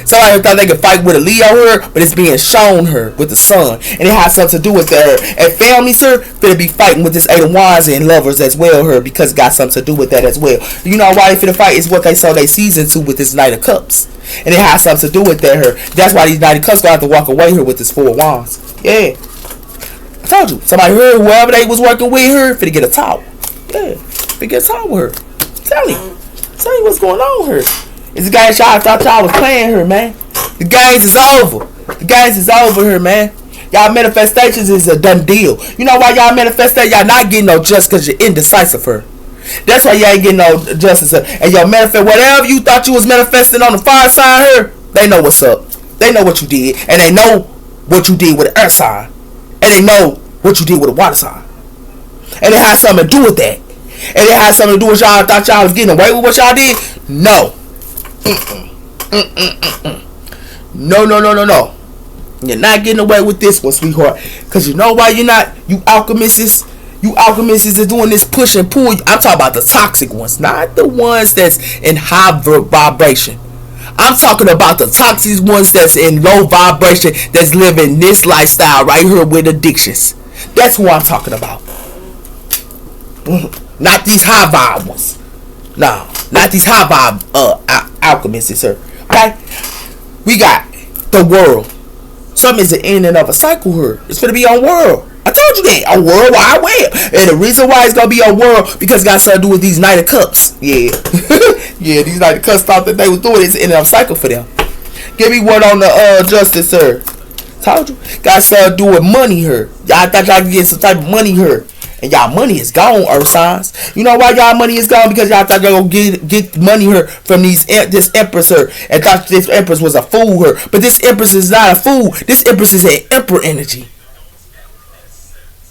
Somebody thought they could fight with a Leo here, but it's being shown her with the sun. And it has something to do with her. And family, sir, finna be fighting with this 8 of wands and lovers as well her, because it got something to do with that as well. You know why they finna fight is what they sold their season to with this Knight of Cups. And it has something to do with that her. That's why these Knight of Cups gonna have to walk away here with this 4 of wands. Yeah. I told you. Somebody here, whoever they was working with her, finna get a towel. Yeah. Finna get a towel with her. Tell you what's going on here. It's the guys y'all thought y'all was playing her, man. The games is over. The games is over here, man. Y'all manifestations is a done deal. You know why y'all manifestate? Y'all not getting no justice because you're indecisive her. That's why y'all ain't getting no justice her. And y'all manifest whatever you thought you was manifesting on the fire sign here. They know what's up. They know what you did. And they know what you did with the earth sign. And they know what you did with the water sign. And it has something to do with that. And it has something to do with y'all thought y'all was getting away with what y'all did. No. No. You're not getting away with this one, sweetheart. Because you know why you're not? You alchemists are doing this push and pull. I'm talking about the toxic ones, not the ones that's in high vibration. I'm talking about the toxic ones that's in low vibration, that's living this lifestyle right here with addictions. That's who I'm talking about. Not these high vibe ones. No, not these high vibe alchemists, sir. Okay? We got the world. Something is the end of a cycle here. It's gonna be on world. I told you that. On World Wide Web. And the reason why it's gonna be on world because it got something to do with these Knight of Cups. Yeah. Yeah, these Knight of Cups thought that they was doing this end of a cycle for them. Give me one on the justice, sir. Told you. Got something to do with money here. Y'all thought y'all could get some type of money here. And y'all money is gone, earth signs. You know why y'all money is gone? Because y'all thought y'all gonna get money here from this empress here. And thought this empress was a fool here. But this empress is not a fool. This empress is an emperor energy.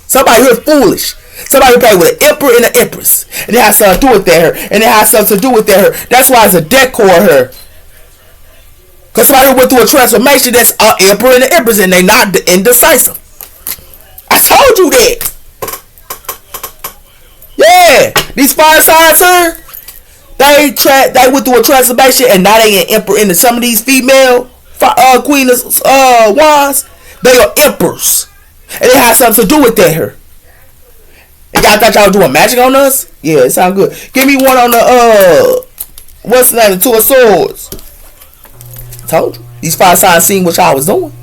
Somebody here foolish. Somebody play with an emperor and an empress. And it has something to do with that here. And it has something to do with that here. That's why it's a decor here. Because somebody went through a transformation that's an emperor and an empress. And they not indecisive. I told you that. Yeah, these fire signs here, they went through a transformation and now they an emperor. Into some of these female queen of wands, they are emperors, and it has something to do with that here. And y'all thought y'all was doing magic on us? Yeah, it sound good. Give me one on the what's the name? The 2 of Swords. I told you these fire signs seen what y'all was doing.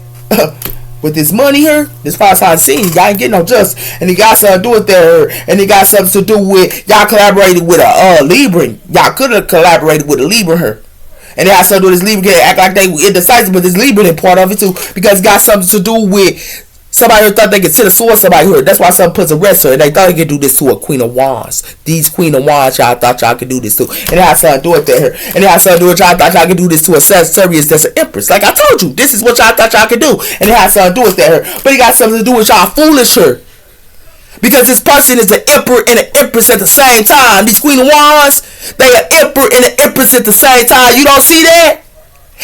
With this money here, this fire sign scene, y'all ain't getting no justice. And it got something to do with that. And it got something to do with y'all collaborated with a Libra. Y'all could have collaborated with a Libra here. And it has something to do with this Libra act like they were indecisive, but this Libra is part of it too. Because it got something to do with somebody who thought they could sit a sword somebody here. That's why some puts a rest her. And they thought they could do this to a Queen of Wands. These Queen of Wands, y'all thought y'all could do this to. And it has something to do with that here. And it has something to do with y'all thought y'all could do this to a Sagittarius that's an Empress. Like I told you, this is what y'all thought y'all could do. And it has something to do with that here. But it got something to do with y'all foolish her. Because this person is an Emperor and an Empress at the same time. These Queen of Wands, they are Emperor and an Empress at the same time. You don't see that?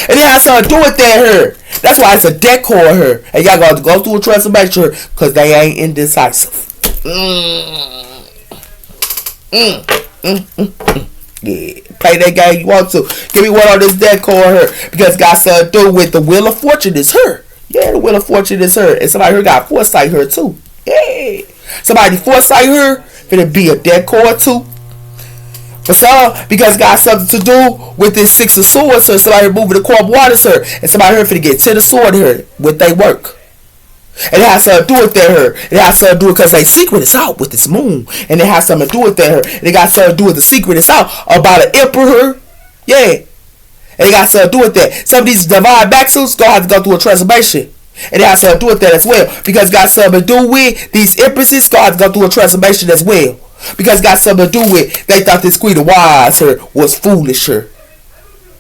And it has something to do with that here. That's why it's a decor here. And y'all got to go through a transformation because they ain't indecisive. Yeah, play that game you want to. Give me one on this decor her because got something to do with the Wheel of Fortune is her. Yeah, the Wheel of Fortune is her, and somebody here got foresight her too. Yeah, somebody foresight her finna be a decor too. For some, because got something to do with this Six of Swords her. Somebody moving the core of waters her, and somebody here finna get 10 of Swords her with they work. And it has something to do with that her. It has something to do with because their secret is out with this moon. And it has something to do with that her. And it got something to do with the secret is out about an emperor. Yeah. And it got something to do with that. Some of these divine backsuits gonna have to go through a transformation. And it has something to do with that as well. Because got something to do with these empresses gonna have to go through a transformation as well. Because got something to do with they thought this Queen of Wands her was foolish her.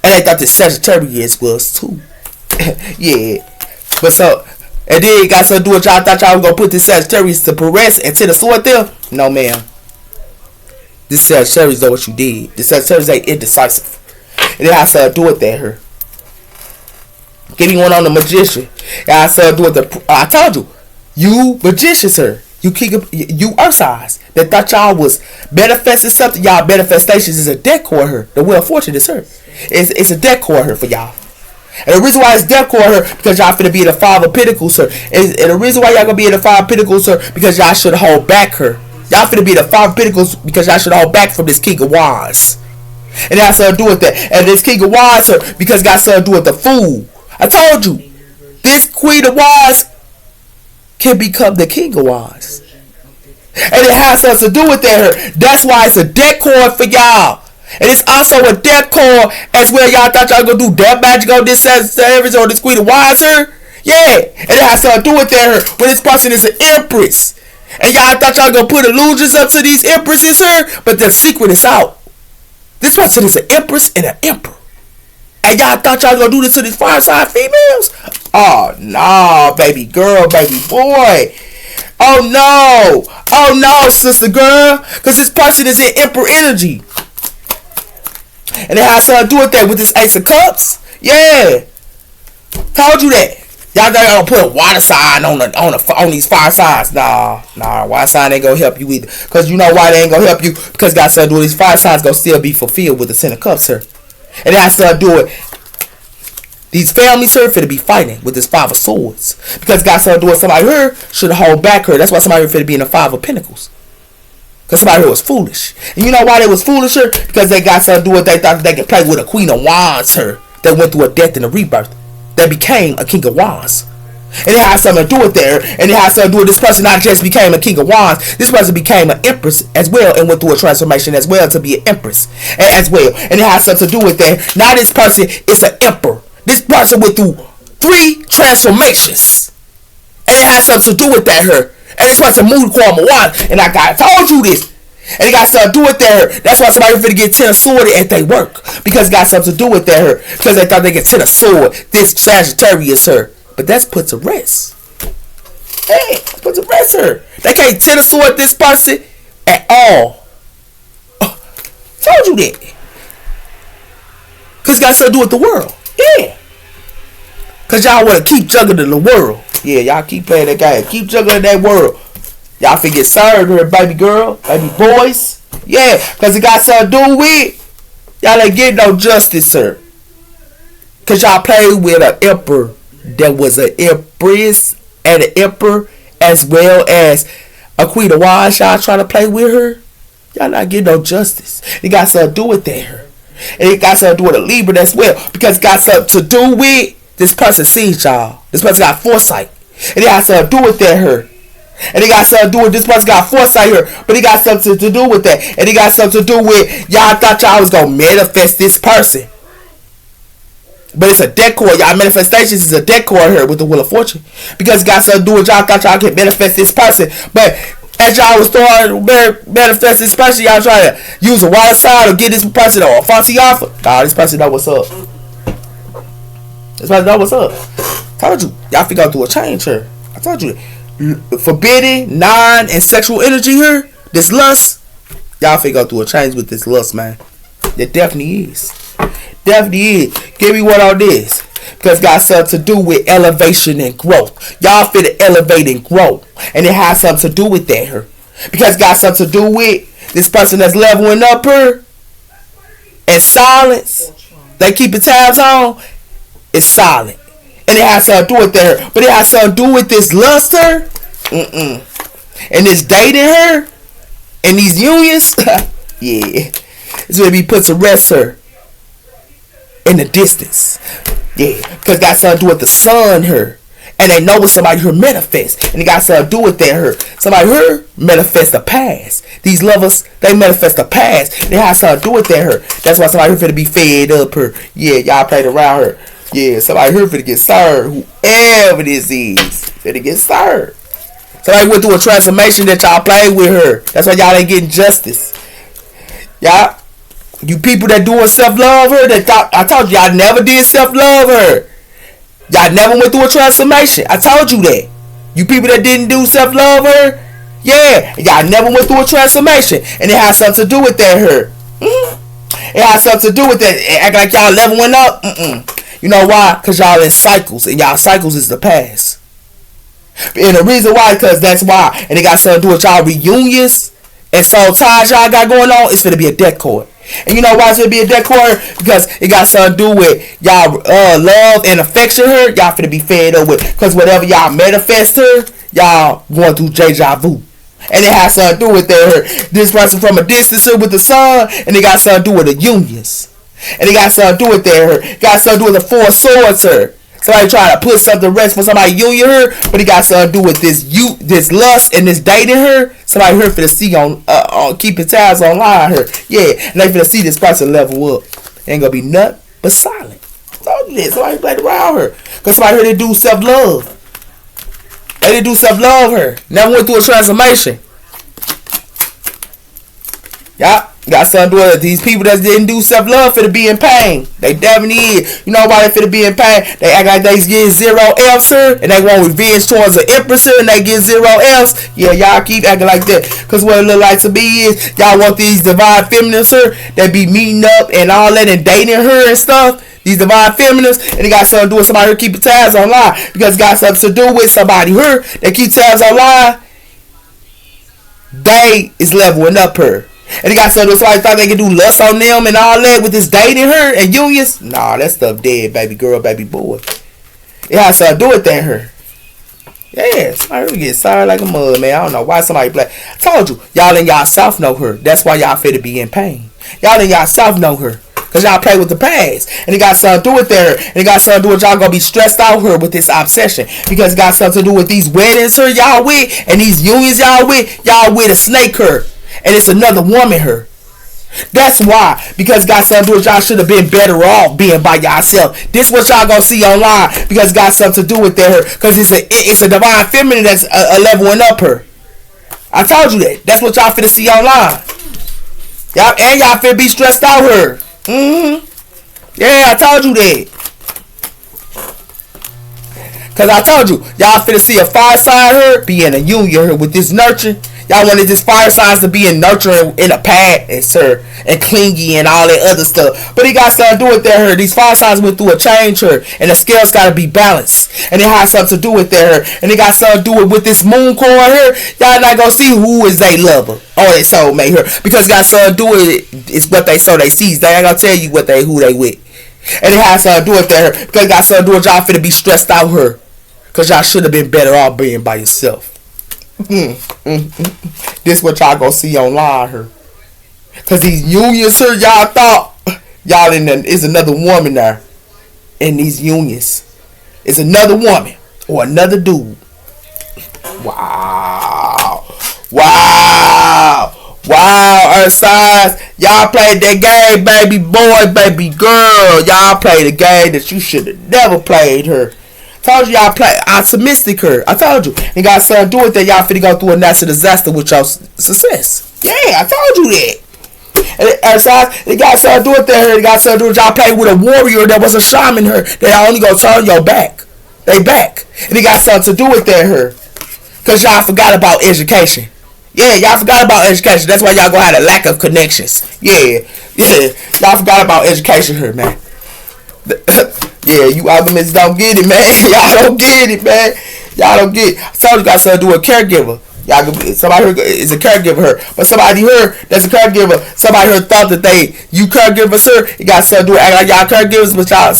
And they thought this Sagittarius was too. Yeah. But so and then it got something to do with y'all thought y'all was gonna put this Sagittarius to Perez and to the sword there? No, ma'am. This Sagittarius know what you did. This Sagittarius ain't indecisive. And it has something to do with that her. Give me one on the magician. It has something to do with the I told you. You magicians sir. You earth signs that thought y'all was manifesting something. Y'all manifestations is a decor her. The Wheel of Fortune is her. It's a decor her for y'all. And the reason why it's decor her because y'all finna be in the Five of Pentacles her. And the reason why y'all gonna be in the Five of Pentacles her because y'all should hold back her. Y'all finna be in the Five of Pentacles because y'all should hold back from this King of Wands. And it has something to do with that. And this King of Wands her because it got something to do with the Fool. I told you, this Queen of Wands can become the King of Wands. And it has something to do with that her. That's why it's a decor for y'all. And it's also a decor as well. Y'all thought y'all gonna do death magic on this Sagittarius or this Queen of Wands her? Yeah. And it has something to do with that her. When this person is an empress. And y'all thought y'all gonna put illusions up to these empresses her? But the secret is out. This person is an empress and an emperor. And y'all thought y'all gonna do this to these fire side females? Oh no, baby girl, baby boy. Oh no. Oh no, sister girl. Because this person is in emperor energy. And it has something to do with that with this Ace of Cups. Yeah. Told you that. Y'all gonna put a water sign on these fire signs. Nah, water sign ain't gonna help you either. Cause you know why they ain't gonna help you? Because got something to do with these fire signs gonna still be fulfilled with the Ten of Cups, sir. And it has something to do with these families here finna be fighting with this Five of Swords. Because got something to do with somebody here should hold back her. That's why somebody here finna be in the Five of Pentacles. Because somebody here was foolish. And you know why they was foolish here? Because they got something to do with they thought they could play with a Queen of Wands here. That went through a death and a rebirth. That became a King of Wands. And it has something to do with there. And it has something to do with this person not just became a King of Wands. This person became an Empress as well. And went through a transformation as well to be an Empress as well. And it has something to do with there. Now this person is an Emperor. This person went through 3 transformations. And it has something to do with that her. And this person moved to Kwame Wands. And I told you this. And it got something to do with that. That's why somebody finna get 10 of sword at they work. Because it got something to do with that. Because they thought they get 10 of sword. This Sagittarius her. But that's put to rest. Hey, put to rest her. They can't 10 of sword this person at all. Told you that. Because it got something to do with the world. Yeah. Because y'all want to keep juggling the world. Yeah, y'all keep playing that game. Keep juggling that world. Y'all finna get served here, baby girl, baby boys. Yeah, because it got something to do with y'all ain't getting no justice, sir. Because y'all played with an emperor that was an empress and an emperor as well as a Queen of Wands. Y'all trying to play with her. Y'all not getting no justice. It got something to do with that. And it got something to do with a Libra as well. Because it got something to do with this person sees y'all. This person got foresight. And it got something to do with that her. And it got something to do with this person got foresight here. But it got something to do with that. And it got something to do with y'all thought y'all was going to manifest this person. But it's a decor. Y'all manifestations is a decor here with the Wheel of Fortune. Because it got something to do with y'all thought y'all could manifest this person. But as y'all was throwing manifest this person, y'all trying to use a water sign or get this person or a fancy offer. Nah, this person know what's up. This person know what's up. Told you. Y'all figure out through a change here. I told you. Forbidden, non, and sexual energy here. This lust. Y'all figure out through a change with this lust, man. It definitely is. Definitely is. Give me one on this. Because it got something to do with elevation and growth. Y'all finna elevate and grow. And it has something to do with that here. Because it got something to do with this person that's leveling up here. and silence, they keeping tabs on, it's silent. And it has something to do with her. But it has something to do with this lust her. And this dating her. And these unions. Yeah. It's going to be put to rest her. In the distance. Yeah. Because it got something to do with the sun her. And they know what somebody her manifest. And it got something to do with that her. Somebody her manifest the past. These lovers, they manifest the past. They have something to do with that her. That's why somebody her finna be fed up her. Yeah, y'all played around her. Yeah, somebody here finna get served. Whoever this is, finna get served. Somebody went through a transformation that y'all played with her. That's why y'all ain't getting justice. Y'all, you people that doing self-love her, that thought, I told you, y'all never did self-love her. Y'all never went through a transformation. I told you that. You people that didn't do self-love her, yeah, y'all never went through a transformation. And it has something to do with that her. It has something to do with that. Act like y'all leveling up. You know why? Because y'all in cycles. And y'all cycles is the past. And the reason why, because that's why. And it got something to do with y'all reunions and soul ties y'all got going on. It's going to be a death cord. And you know why it's going to be a death cord? Because it got something to do with y'all love and affection her. Y'all finna be fed up with. Because whatever y'all manifest her, y'all going through deja vu. And it has something to do with that. This person from a distance with the sun. And it got something to do with the unions. And it got something to do with that. It got something to do with the four swords her. Somebody trying to put something to rest for somebody union her. But it got something to do with this lust and this dating her. Somebody here for the see on keeping tabs online her. Yeah. And they finna see this person level up. Ain't gonna be nothing but silent. So this. Somebody played around her. Because somebody here to do self-love. They didn't do self-love her. Never went through a transformation. Y'all got something to do with these people that didn't do self-love for to be in pain. They definitely is. You know why they for to be in pain? They act like they get 0 else her. And they want revenge towards the empress her. And they get 0 else. Yeah, y'all keep acting like that. Because what it look like to me is y'all want these divine feminists her. That be meeting up and all that and dating her and stuff. These divine feminists, and it got something to do with somebody who keep tabs online. Because it got something to do with somebody her that keep tabs online. They is leveling up her. And it got something to do with somebody thought they could do lust on them and all that with this dating her and unions. Nah, that stuff dead, baby girl, baby boy. It has something to do with that her. Yeah, somebody really get sorry like a mud, man. I don't know why somebody play. I told you, y'all in y'all south know her. That's why y'all fit to be in pain. Y'all in y'all south know her. Because y'all play with the past. And it got something to do with there. And it got something to do with y'all going to be stressed out here with this obsession. Because it got something to do with these weddings her y'all with. And these unions y'all with. Y'all with a snake her. And it's another woman her. That's why. Because it got something to do with y'all should have been better off being by yourself. This what y'all going to see online. Because it got something to do with her. Because it's a divine feminine that's leveling up her. I told you that. That's what y'all finna see online. Y'all finna be stressed out her. Yeah, I told you that. Cause I told you, y'all finna see a fire sign her be in a union her with this nurture. Y'all wanted this fire signs to be in nurturing in a pad and sir and clingy and all that other stuff. But it got something to do with that her. These fire signs went through a change her. And the scales gotta be balanced. And it has something to do with that her. And it got something to do with this moon core here. Y'all not gonna see who is they lover. Or they soulmate her. Because it got something to do with it. It's what they sow they sees. They ain't gonna tell you who they with. And it has something to do with that her. Because it got something to do with y'all finna be stressed out her. Because y'all should have been better off being by yourself. This what y'all gonna see online her. Cause these unions her, y'all thought y'all is another woman there. In these unions. It's another woman or another dude. Wow. Earth signs. Y'all played that game, baby boy, baby girl. Y'all played a game that you should have never played her. Told you y'all play optimistic her. I told you. It got something to do with that. Y'all finna go through a natural disaster with your success. Yeah, I told you that. And it got something to do with that. It got something to do with y'all play with a warrior that was a shaman her. That only gonna turn your back. They back. And it got something to do with that her. Cause y'all forgot about education. Yeah, y'all forgot about education. That's why y'all gonna have a lack of connections. Yeah. Y'all forgot about education her, man. Yeah, you arguments don't get it, man. Y'all don't get it, man. Y'all don't get it. I told you got something to do with caregiver. Y'all somebody here is a caregiver her, but somebody here that's a caregiver, somebody here thought that you caregivers her, it got something to do with act like y'all caregivers, but y'all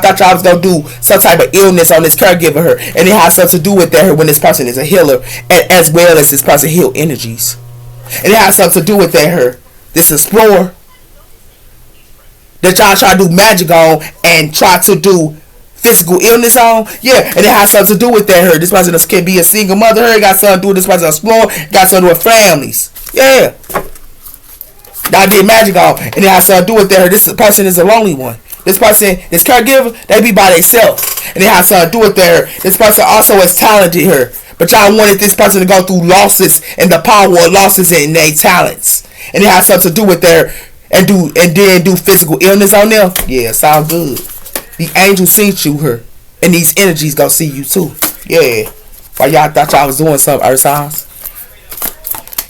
thought y'all was gonna do some type of illness on this caregiver her, and it has something to do with that her when this person is a healer, and as well as this person heal energies, and it has something to do with that her, this explorer that y'all try to do magic on and try to do physical illness on, yeah, and it has something to do with that her. This person can be a single mother her, it got something to do with this person exploring, got something to do with families. Yeah. Y'all did magic on, and it has something to do with that her. This person is a lonely one. This person, this caregiver, they be by themselves. And it has something to do with that her. This person also is talented her. But y'all wanted this person to go through losses and the power of losses in their talents. And it has something to do with their and then do physical illness on them. Yeah, sound good. The angel seen you her, and these energies gonna see you too. Yeah. Why y'all thought y'all was doing something, earth signs?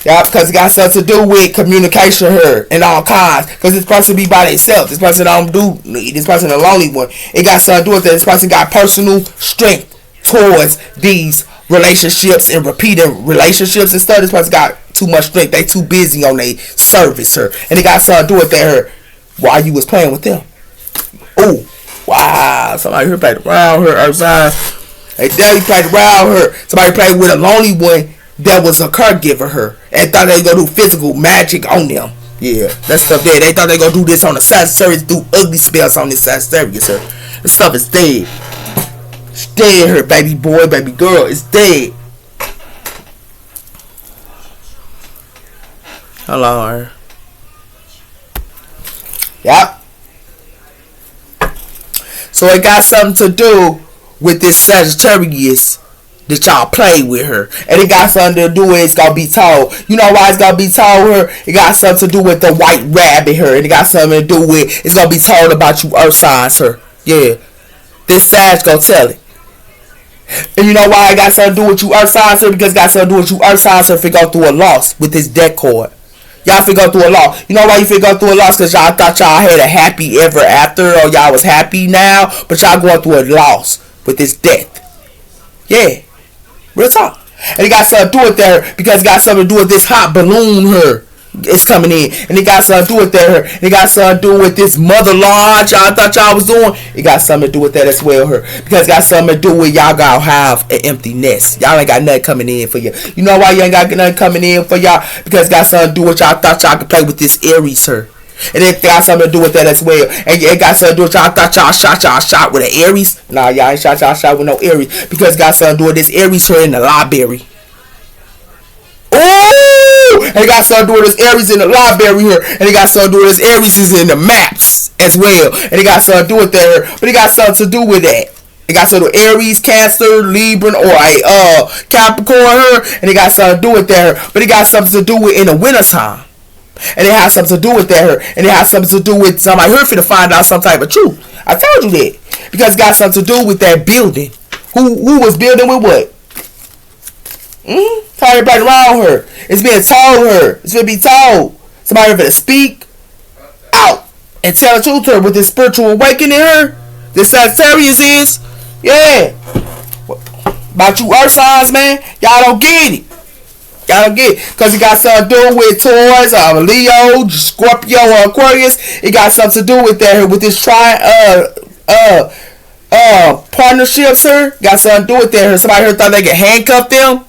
Yeah, because it got something to do with communication her and all kinds. Because this person be by themselves. This person don't do. This person a lonely one. It got something to do with that. This person got personal strength towards these relationships and repeating relationships and stuff. This person got too much strength. They too busy on their service her, and it got something to do with that her while you was playing with them. Ooh. Wow, somebody here played around her, earth signs. Hey, daddy played around her. Somebody played with a lonely one that was a caregiver her and thought they were gonna do physical magic on them. Yeah, that stuff there. They thought they were gonna do this on the Sagittarius, do ugly spells on this Sagittarius her. This stuff is dead. It's dead her, baby boy, baby girl. It's dead. Hello her. Yep. So it got something to do with this Sagittarius that y'all play with her. And it got something to do with it's gonna be told. You know why it's gonna be told her? It got something to do with the white rabbit her. And it got something to do with it's gonna be told about you earth signs her. Yeah. This Sag gonna tell it. And you know why it got something to do with you earth signs her? Because it got something to do with you earth signs her if it go through a loss with this deck card. Y'all finna go through a loss. You know why you finna go through a loss? Because y'all thought y'all had a happy ever after, or y'all was happy now, but y'all going through a loss with this death. Yeah. Real talk. And it got something to do with that because it got something to do with this hot balloon her. It's coming in. And it got something to do with that her. And it got something to do with this mother lodge y'all thought y'all was doing. It got something to do with that as well her. Because it got something to do with y'all gotta have an empty nest. Y'all ain't got nothing coming in for you. You know why you ain't got nothing coming in for y'all? Because it got something to do with y'all thought y'all could play with this Aries her. And it got something to do with that as well. And it got something to do with y'all thought y'all shot with an Aries. Nah, y'all ain't shot with no Aries. Because it got something to do with this Aries her in the library. Ooh! And it got something to do with this Aries in the library here. And it got something to do with this Aries is in the maps as well. And it got something to do with that. But it got something to do with that. It got something to do with Aries, Cancer, Libra, or a Capricorn here. And it got something to do with that. But it got something to do with in the wintertime. And it has something to do with that. And it has something to do with somebody here for to find out some type of truth. I told you that. Because it got something to do with that building. Who was building with what? Tell everybody around her. It's being told her. It's going to be told. Somebody here for to speak out and tell the truth to her with this spiritual awakening her. This Sagittarius is. Yeah. About you earth signs, man. Y'all don't get it. Y'all don't get it. Because it got something to do with Taurus, Leo, Scorpio, or Aquarius. It got something to do with that with this partnerships her. Got something to do with that. Somebody here thought they could handcuff them.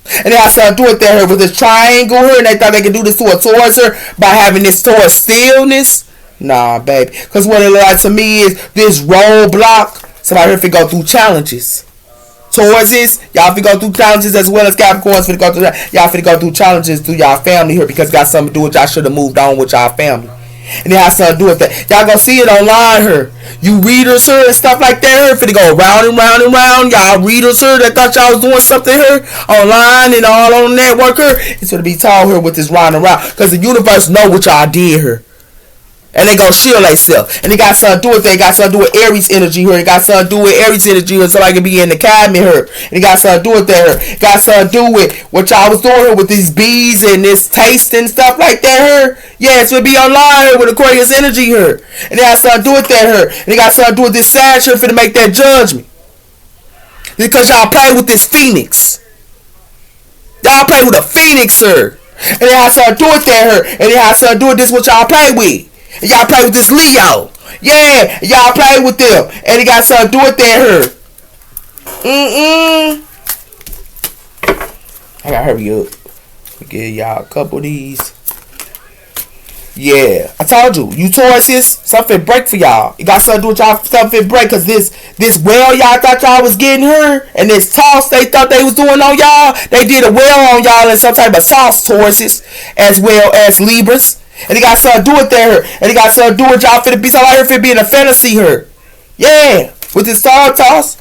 And it has something to do with that with this triangle her. And they thought they could do this to a Taurus her by having this Taurus stillness. Nah, baby. Because what it looks like to me is this roadblock. Somebody here finna go through challenges. Tauruses, y'all finna go through challenges as well as Capricorns finna go through that. Y'all finna go through challenges through y'all family here because it got something to do with y'all should have moved on with y'all family. And it has something to do with that. Y'all gonna see it online here. You readers here and stuff like that here finna go round and round and round. Y'all readers here that thought y'all was doing something here online and all on the network here. It's gonna be told here with this round and round. Because the universe know what y'all did here. And they gonna shield themselves. And it got something to do with that. It got something to do with Aries energy here. It got something to do with Aries energy here. Somebody can be in the academy here. And it got something to do with that here. It got something to do with what y'all was doing here with these bees and this taste and stuff like that here. Yeah, it's gonna be online here with Aquarius energy here. And it got something to do with that here. And it got something to do with this Sag here for to make that judgment. Because y'all play with this Phoenix. y'all play with a Phoenix her. And it has something to do with that her. And it has something to do with this what y'all play with. And y'all play with this Leo. Yeah, y'all play with them. And it got something to do with that her. I gotta hurry up. Give y'all a couple of these. Yeah, I told you, you Tauruses, something break for y'all. You got something to do with y'all, something break, cause this well y'all thought y'all was getting her, and this toss they thought they was doing on y'all, they did a well on y'all in some type of sauce, Tauruses, as well as Libras, and it got something to do with that her, and it got something to do with y'all finna be somebody here finna be in a fantasy her. Yeah, with this star toss.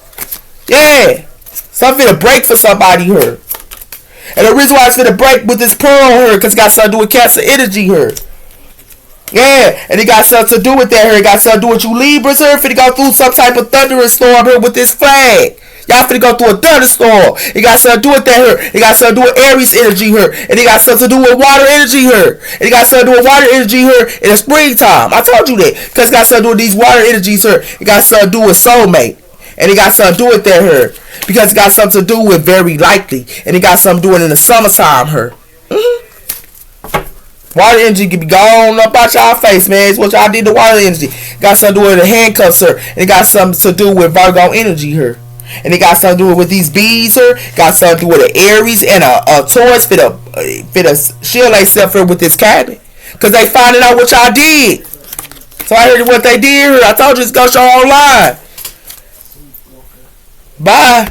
Yeah, something to break for somebody her. And the reason why it's finna break with this pearl her, cause it got something to do with Cancer energy her. Yeah, and it got something to do with that here. It got something to do with you Libras here. Finna go through some type of thunderous storm here with this flag. Y'all finna go through a thunderstorm. It got something to do with that here. It got something to do with Aries energy here. And it got something to do with water energy here. And it got something to do with water energy here in the springtime. I told you that. Because it got something to do with these water energies here. It got something to do with soulmate. And it got something to do with that here. Because it got something to do with very likely. And it got something to do with in the summertime here. Water energy can be gone up out y'all face, man. It's what y'all did to water energy. Got something to do with the handcuffs her. And it got something to do with Virgo energy her. And it got something to do with these bees her. Got something to do with an Aries and a Taurus fit a shield themselves here with this cabin. Cause they finding out what y'all did. So I heard what they did here. I told you it's gonna show online. Bye.